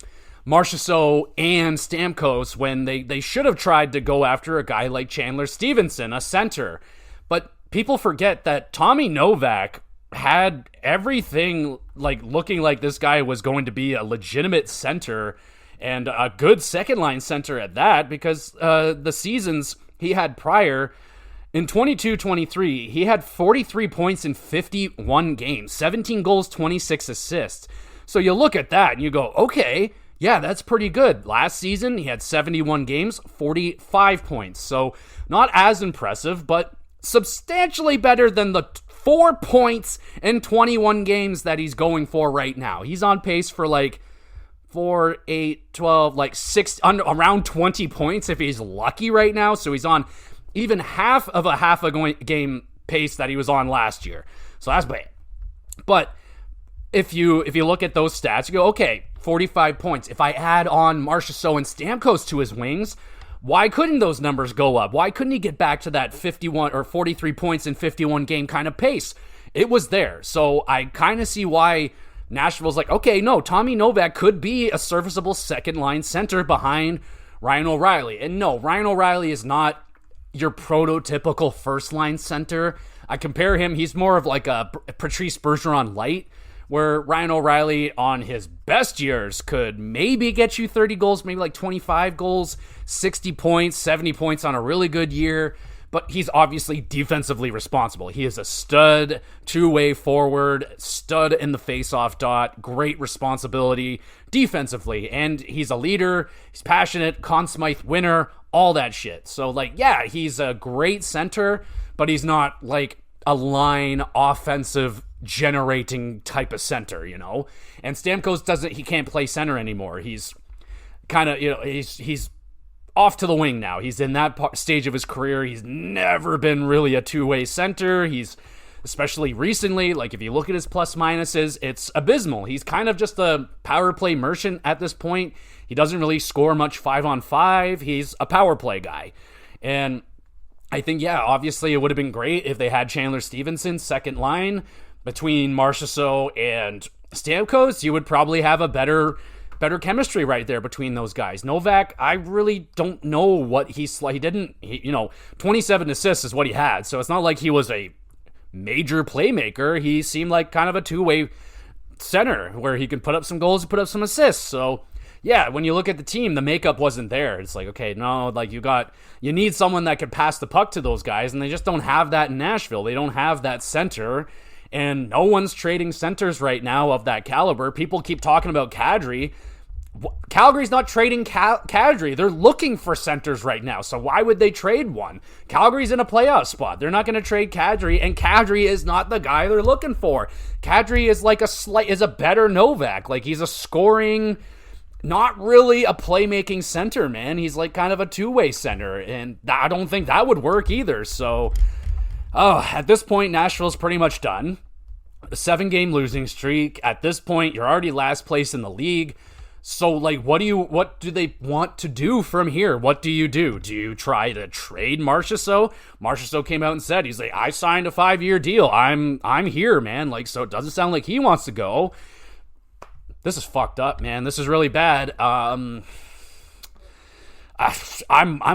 Marchessault and Stamkos when they should have tried to go after a guy like Chandler Stevenson, a center? But people forget that Tommy Novak had everything like looking like this guy was going to be a legitimate center and a good second line center at that, because the seasons he had prior, in 22-23, he had 43 points in 51 games, 17 goals, 26 assists. So you look at that and you go, okay, yeah, that's pretty good. Last season, he had 71 games, 45 points. So not as impressive, but substantially better than the 4 points in 21 games that he's going for right now. He's on pace for like 4, 8, 12, like 6, around 20 points if he's lucky right now. So he's on even half a game pace that he was on last year. So that's bad. But if you look at those stats, you go, okay, 45 points. If I add on Marchessault and Stamkos to his wings, why couldn't those numbers go up? Why couldn't he get back to that 51 or 43 points in 51 game kind of pace? It was there. So I kind of see why Nashville's like, okay, no, Tommy Novak could be a serviceable second line center behind Ryan O'Reilly. And no, Ryan O'Reilly is not your prototypical first line center. I compare him, he's more of like a Patrice Bergeron light, where Ryan O'Reilly on his best years could maybe get you 30 goals, maybe like 25 goals, 60 points, 70 points on a really good year. But he's obviously defensively responsible. He is a stud two-way forward, stud in the face-off dot, great responsibility defensively. And he's a leader, he's passionate, Conn Smythe winner, all that shit. So, like, yeah, he's a great center, but he's not like a line offensive generating type of center, And Stamkos he can't play center anymore. He's kind of, he's off to the wing now. He's in that stage of his career. He's never been really a two-way center. He's, especially recently, like if you look at his plus minuses, it's abysmal. He's kind of just a power play merchant at this point. He doesn't really score much 5-on-5. He's a power play guy. And I think, yeah, obviously it would have been great if they had Chandler Stevenson second line between Marchessault and Stamkos. You would probably have a better chemistry right there between those guys. Novak, I really don't know what he 27 assists is what he had. So it's not like he was a major playmaker. He seemed like kind of a two-way center where he can put up some goals and put up some assists. So yeah, when you look at the team, the makeup wasn't there. It's like, okay, no, like you need someone that could pass the puck to those guys, and they just don't have that in Nashville. They don't have that center, and no one's trading centers right now of that caliber. People keep talking about Kadri. Calgary's not trading Kadri. They're looking for centers right now, so why would they trade one? Calgary's in a playoff spot. They're not going to trade Kadri, and Kadri is not the guy they're looking for. Kadri is like is a better Novak. Like, he's a scoring, not really a playmaking center, man. He's like kind of a two-way center, and I don't think that would work either. So, at this point, Nashville's pretty much done. a 7-game losing streak. At this point, you're already last place in the league. So, like, what do they want to do from here? What do you do? Do you try to trade Marchessault? Marchessault came out and said, he's like, I signed a 5-year deal. I'm here, man. Like, so it doesn't sound like he wants to go. This is fucked up, man. This is really bad. I'm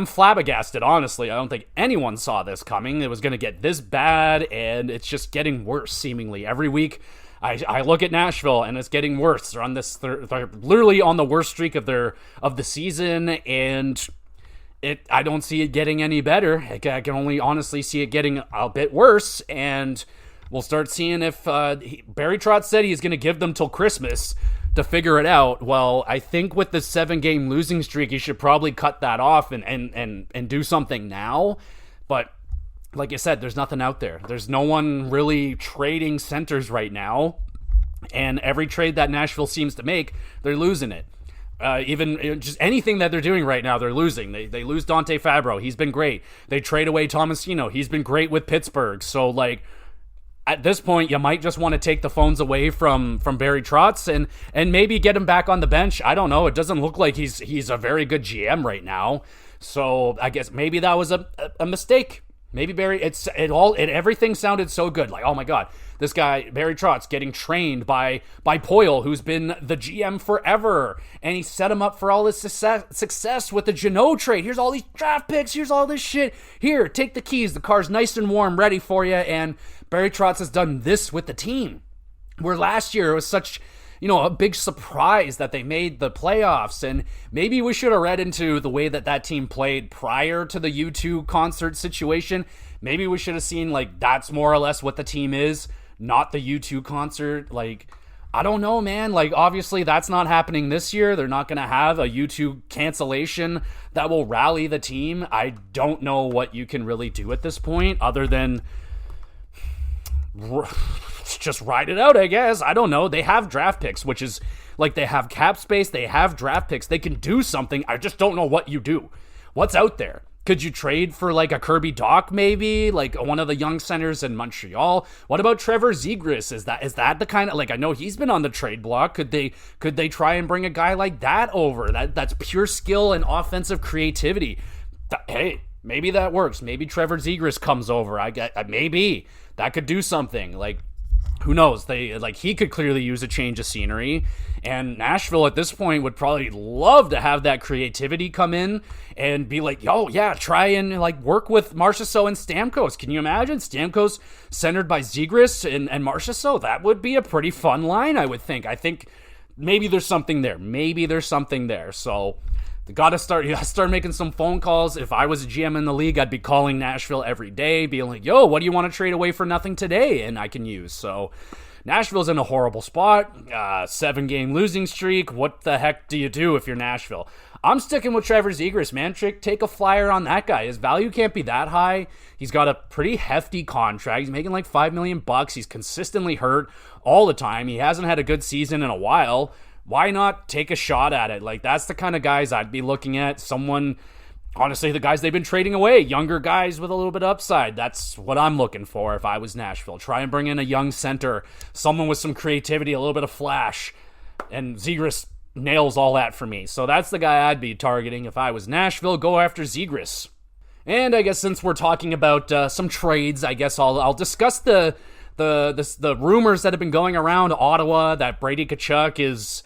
flabbergasted, honestly. I don't think anyone saw this coming. It was going to get this bad, and it's just getting worse, seemingly. Every week, I look at Nashville, and it's getting worse. They're on this. They're literally on the worst streak of the season, and I don't see it getting any better. I can only honestly see it getting a bit worse, and we'll start seeing if Barry Trotz said he's going to give them till Christmas to figure it out. Well, I think with the 7-game losing streak, you should probably cut that off and do something now. But like I said, there's nothing out there. There's no one really trading centers right now. And every trade that Nashville seems to make, they're losing it. Even just anything that they're doing right now, they're losing. They lose Dante Fabro. He's been great. They trade away Tomasino. He's been great with Pittsburgh. So, like, at this point, you might just want to take the phones away from Barry Trotz and maybe get him back on the bench. I don't know. It doesn't look like he's a very good GM right now. So I guess maybe that was a mistake. Maybe Barry, everything sounded so good. Like, oh my God, this guy, Barry Trotz, getting trained by Poyle, who's been the GM forever. And he set him up for all this success with the Jeannot trade. Here's all these draft picks. Here's all this shit. Here, take the keys. The car's nice and warm, ready for you. And Barry Trotz has done this with the team. Where last year it was such, a big surprise that they made the playoffs. And maybe we should have read into the way that team played prior to the U2 concert situation. Maybe we should have seen, like, that's more or less what the team is, not the U2 concert. Like, I don't know, man. Like, obviously that's not happening this year. They're not going to have a U2 cancellation that will rally the team. I don't know what you can really do at this point other than just ride it out, I guess. I don't know. They have draft picks, which is like, they have cap space. They have draft picks. They can do something. I just don't know what you do. What's out there? Could you trade for, like, a Kirby Dach, maybe? Like, one of the young centers in Montreal? What about Trevor Zegras? Is that the kind of, like, I know he's been on the trade block. Could they try and bring a guy like that over? That's pure skill and offensive creativity. Hey, maybe that works. Maybe Trevor Zegras comes over. Maybe that could do something. Like, who knows? He could clearly use a change of scenery, and Nashville at this point would probably love to have that creativity come in and be like, "Yo, yeah, try and, like, work with Marchessault and Stamkos." Can you imagine Stamkos centered by Zegras and Marchessault? That would be a pretty fun line, I would think. I think maybe there's something there. So you gotta start making some phone calls. If I was a GM in the league, I'd be calling Nashville every day, being like, yo, what do you want to trade away for nothing today? And I can use. So Nashville's in a horrible spot. 7-game losing streak. What the heck do you do if you're Nashville? I'm sticking with Trevor Zegras, man. Take a flyer on that guy. His value can't be that high. He's got a pretty hefty contract. He's making like $5 million. He's consistently hurt all the time. He hasn't had a good season in a while. Why not take a shot at it? Like, that's the kind of guys I'd be looking at. Someone, honestly, the guys they've been trading away, younger guys with a little bit of upside. That's what I'm looking for if I was Nashville. Try and bring in a young center, someone with some creativity, a little bit of flash. And Zegras nails all that for me. So that's the guy I'd be targeting if I was Nashville. Go after Zegras. And I guess since we're talking about some trades, I guess I'll discuss the rumors that have been going around Ottawa that Brady Tkachuk is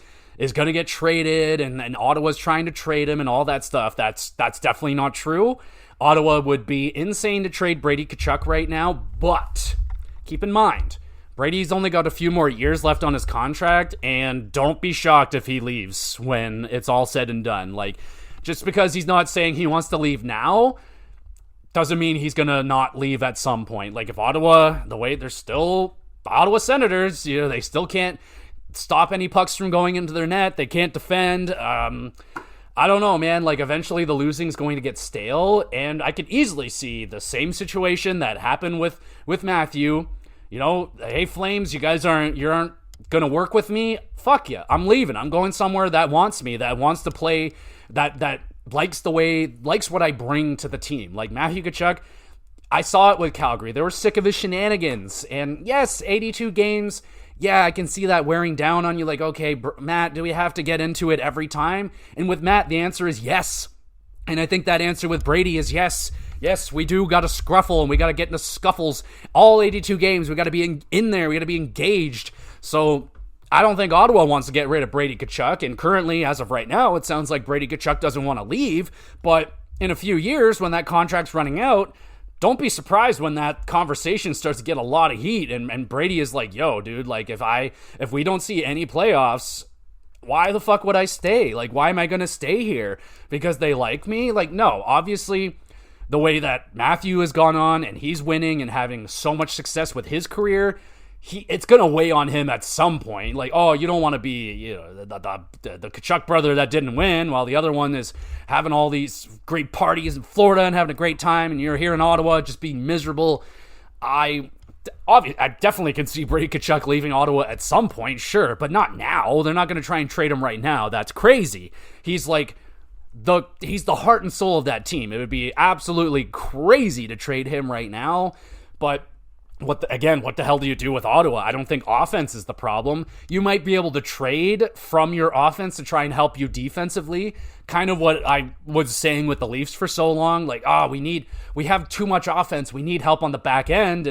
going to get traded and Ottawa's trying to trade him and all that stuff. That's definitely not true. Ottawa would be insane to trade Brady Tkachuk right now, but keep in mind, Brady's only got a few more years left on his contract, and don't be shocked if he leaves when it's all said and done. Like, just because he's not saying he wants to leave now doesn't mean he's going to not leave at some point. Like, if Ottawa, the way they're still the Ottawa Senators, they still can't stop any pucks from going into their net. They can't defend. I don't know, man. Like, eventually the losing's going to get stale, and I could easily see the same situation that happened with Matthew. Hey, Flames, you aren't going to work with me? Fuck you. I'm leaving. I'm going somewhere that wants me, that wants to play, that likes what I bring to the team. Like, Matthew Tkachuk, I saw it with Calgary. They were sick of his shenanigans. And yes, 82 games. Yeah, I can see that wearing down on you. Like, okay, Matt, do we have to get into it every time? And with Matt, the answer is yes. And I think that answer with Brady is yes. Yes, we do got to scruffle and we got to get into scuffles. All 82 games, we got to be in there. We got to be engaged. So I don't think Ottawa wants to get rid of Brady Tkachuk. And currently, as of right now, it sounds like Brady Tkachuk doesn't want to leave. But in a few years, when that contract's running out, don't be surprised when that conversation starts to get a lot of heat. And Brady is like, yo, dude, like if we don't see any playoffs, why the fuck would I stay? Like, why am I going to stay here? Because they like me? Like, no, obviously the way that Matthew has gone on and he's winning and having so much success with his career, it's going to weigh on him at some point. Like, oh, you don't want to be the Tkachuk brother that didn't win while the other one is having all these great parties in Florida and having a great time, and you're here in Ottawa just being miserable. I definitely can see Brady Tkachuk leaving Ottawa at some point, sure, but not now. They're not going to try and trade him right now. That's crazy. He's like he's the heart and soul of that team. It would be absolutely crazy to trade him right now, but what the hell do you do with Ottawa? I don't think offense is the problem. You might be able to trade from your offense to try and help you defensively. Kind of what I was saying with the Leafs for so long. Like, we have too much offense. We need help on the back end.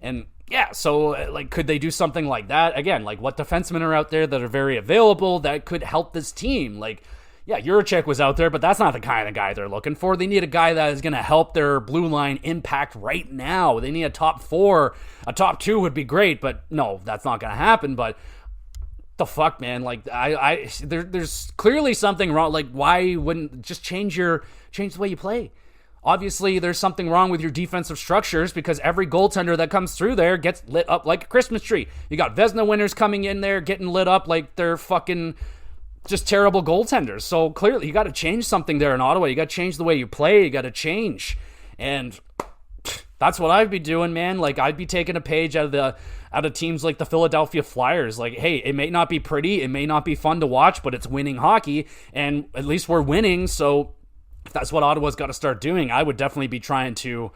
And yeah, so like, could they do something like that? Again, like what defensemen are out there that are very available that could help this team? Like, yeah, Juracek was out there, but that's not the kind of guy they're looking for. They need a guy that is going to help their blue line impact right now. They need a top 4. A top 2 would be great, but no, that's not going to happen. But the fuck, man? Like, there's clearly something wrong. Like, why wouldn't just change the way you play? Obviously, there's something wrong with your defensive structures because every goaltender that comes through there gets lit up like a Christmas tree. You got Vezina winners coming in there getting lit up like they're fucking just terrible goaltenders. So clearly you got to change something there in Ottawa. You got to change the way you play. You got to change. And that's what I'd be doing, man. Like, I'd be taking a page out of teams like the Philadelphia Flyers. Like, hey, it may not be pretty, it may not be fun to watch, but it's winning hockey, and at least we're winning. So if that's what Ottawa's got to start doing, I would definitely be trying to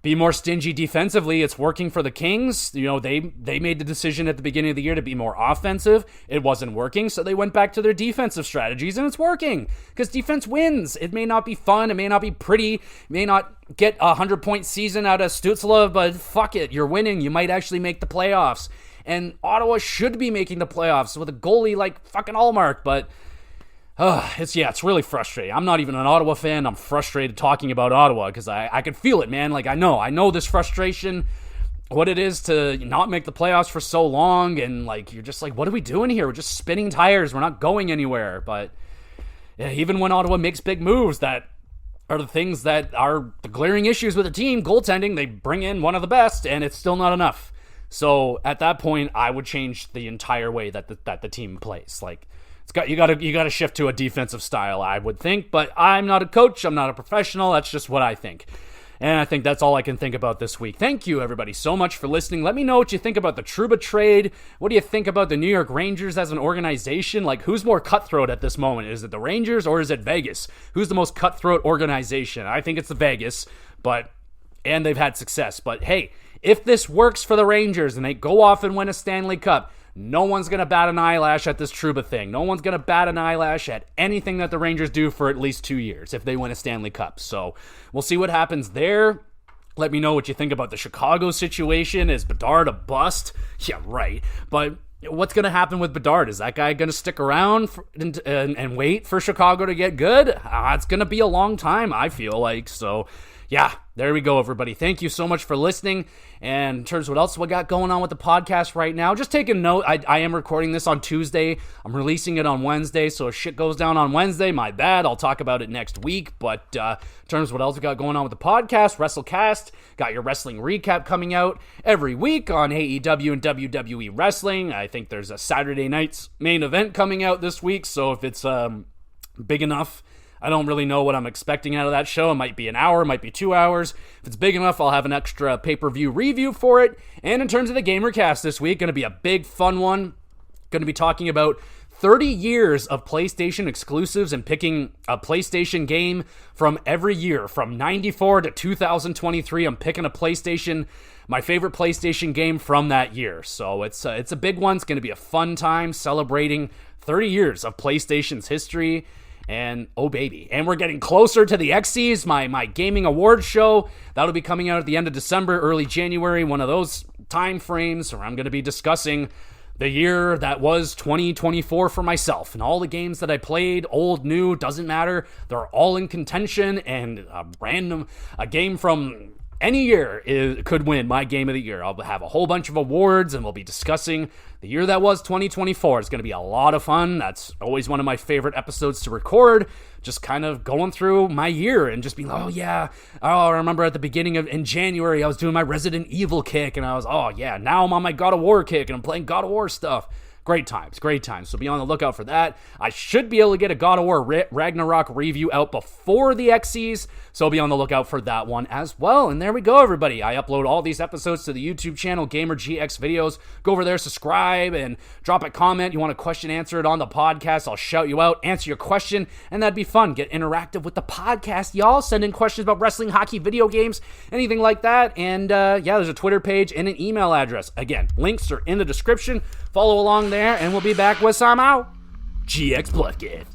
be more stingy defensively. It's working for the Kings. You know, they made the decision at the beginning of the year to be more offensive. It wasn't working, so they went back to their defensive strategies, and it's working because defense wins. It may not be fun. It may not be pretty. It may not get a 100-point season out of Stützle, but fuck it. You're winning. You might actually make the playoffs. And Ottawa should be making the playoffs with a goalie like fucking Allmark, but it's really frustrating. I'm not even an Ottawa fan. I'm frustrated talking about Ottawa because I could feel it, man. Like, I know this frustration, what it is to not make the playoffs for so long, and like, you're just like, what are we doing here? We're just spinning tires. We're not going anywhere. But yeah, even when Ottawa makes big moves that are the things that are the glaring issues with the team, goaltending, they bring in one of the best, and it's still not enough. So at that point, I would change the entire way that the team plays. Like, you got to shift to a defensive style, I would think, but I'm not a coach, I'm not a professional, that's just what I think. And I think that's all I can think about this week. Thank you, everybody, so much for listening. Let me know what you think about the Trouba trade. What do you think about the New York Rangers as an organization? Like, who's more cutthroat at this moment? Is it the Rangers or is it Vegas? Who's the most cutthroat organization? I think it's the Vegas, and they've had success. But hey, if this works for the Rangers and they go off and win a Stanley Cup, no one's going to bat an eyelash at this Trouba thing. No one's going to bat an eyelash at anything that the Rangers do for at least 2 years if they win a Stanley Cup. So we'll see what happens there. Let me know what you think about the Chicago situation. Is Bedard a bust? Yeah, right. But what's going to happen with Bedard? Is that guy going to stick around and wait for Chicago to get good? It's going to be a long time, I feel like. So yeah, there we go, everybody. Thank you so much for listening. And in terms of what else we got going on with the podcast right now, just take a note. I am recording this on Tuesday. I'm releasing it on Wednesday, so if shit goes down on Wednesday, my bad. I'll talk about it next week. But in terms of what else we got going on with the podcast, WrestleCast, got your wrestling recap coming out every week on AEW and WWE Wrestling. I think there's a Saturday night's main event coming out this week, so if it's big enough, I don't really know what I'm expecting out of that show. It might be an hour, it might be 2 hours. If it's big enough, I'll have an extra pay-per-view review for it. And in terms of the GamerCast this week, going to be a big, fun one. Going to be talking about 30 years of PlayStation exclusives and picking a PlayStation game from every year. From 94 to 2023, I'm picking a PlayStation, my favorite PlayStation game from that year. So it's a big one. It's going to be a fun time celebrating 30 years of PlayStation's history. And oh baby, and we're getting closer to the XCs, my gaming awards show. That'll be coming out at the end of December, early January, one of those time frames where I'm going to be discussing the year that was 2024 for myself, and all the games that I played, old, new, doesn't matter. They're all in contention, and a game from any year could win my game of the year. I'll have a whole bunch of awards, and we'll be discussing the year that was 2024. It's going to be a lot of fun. That's always one of my favorite episodes to record, just kind of going through my year and just being like, I remember at the beginning in January, I was doing my Resident Evil kick, and I was, now I'm on my God of War kick, and I'm playing God of War stuff. Great times. So be on the lookout for that. I should be able to get a God of War Ragnarok review out before the XCs, so be on the lookout for that one as well. And there we go, everybody. I upload all these episodes to the YouTube channel, GamerGX Videos. Go over there, subscribe, and drop a comment. You want a question answered on the podcast, I'll shout you out, answer your question, and that'd be fun. Get interactive with the podcast, y'all. Send in questions about wrestling, hockey, video games, anything like that. And there's a Twitter page and an email address. Again, links are in the description. Follow along there, and we'll be back with some out GX Bloodgift.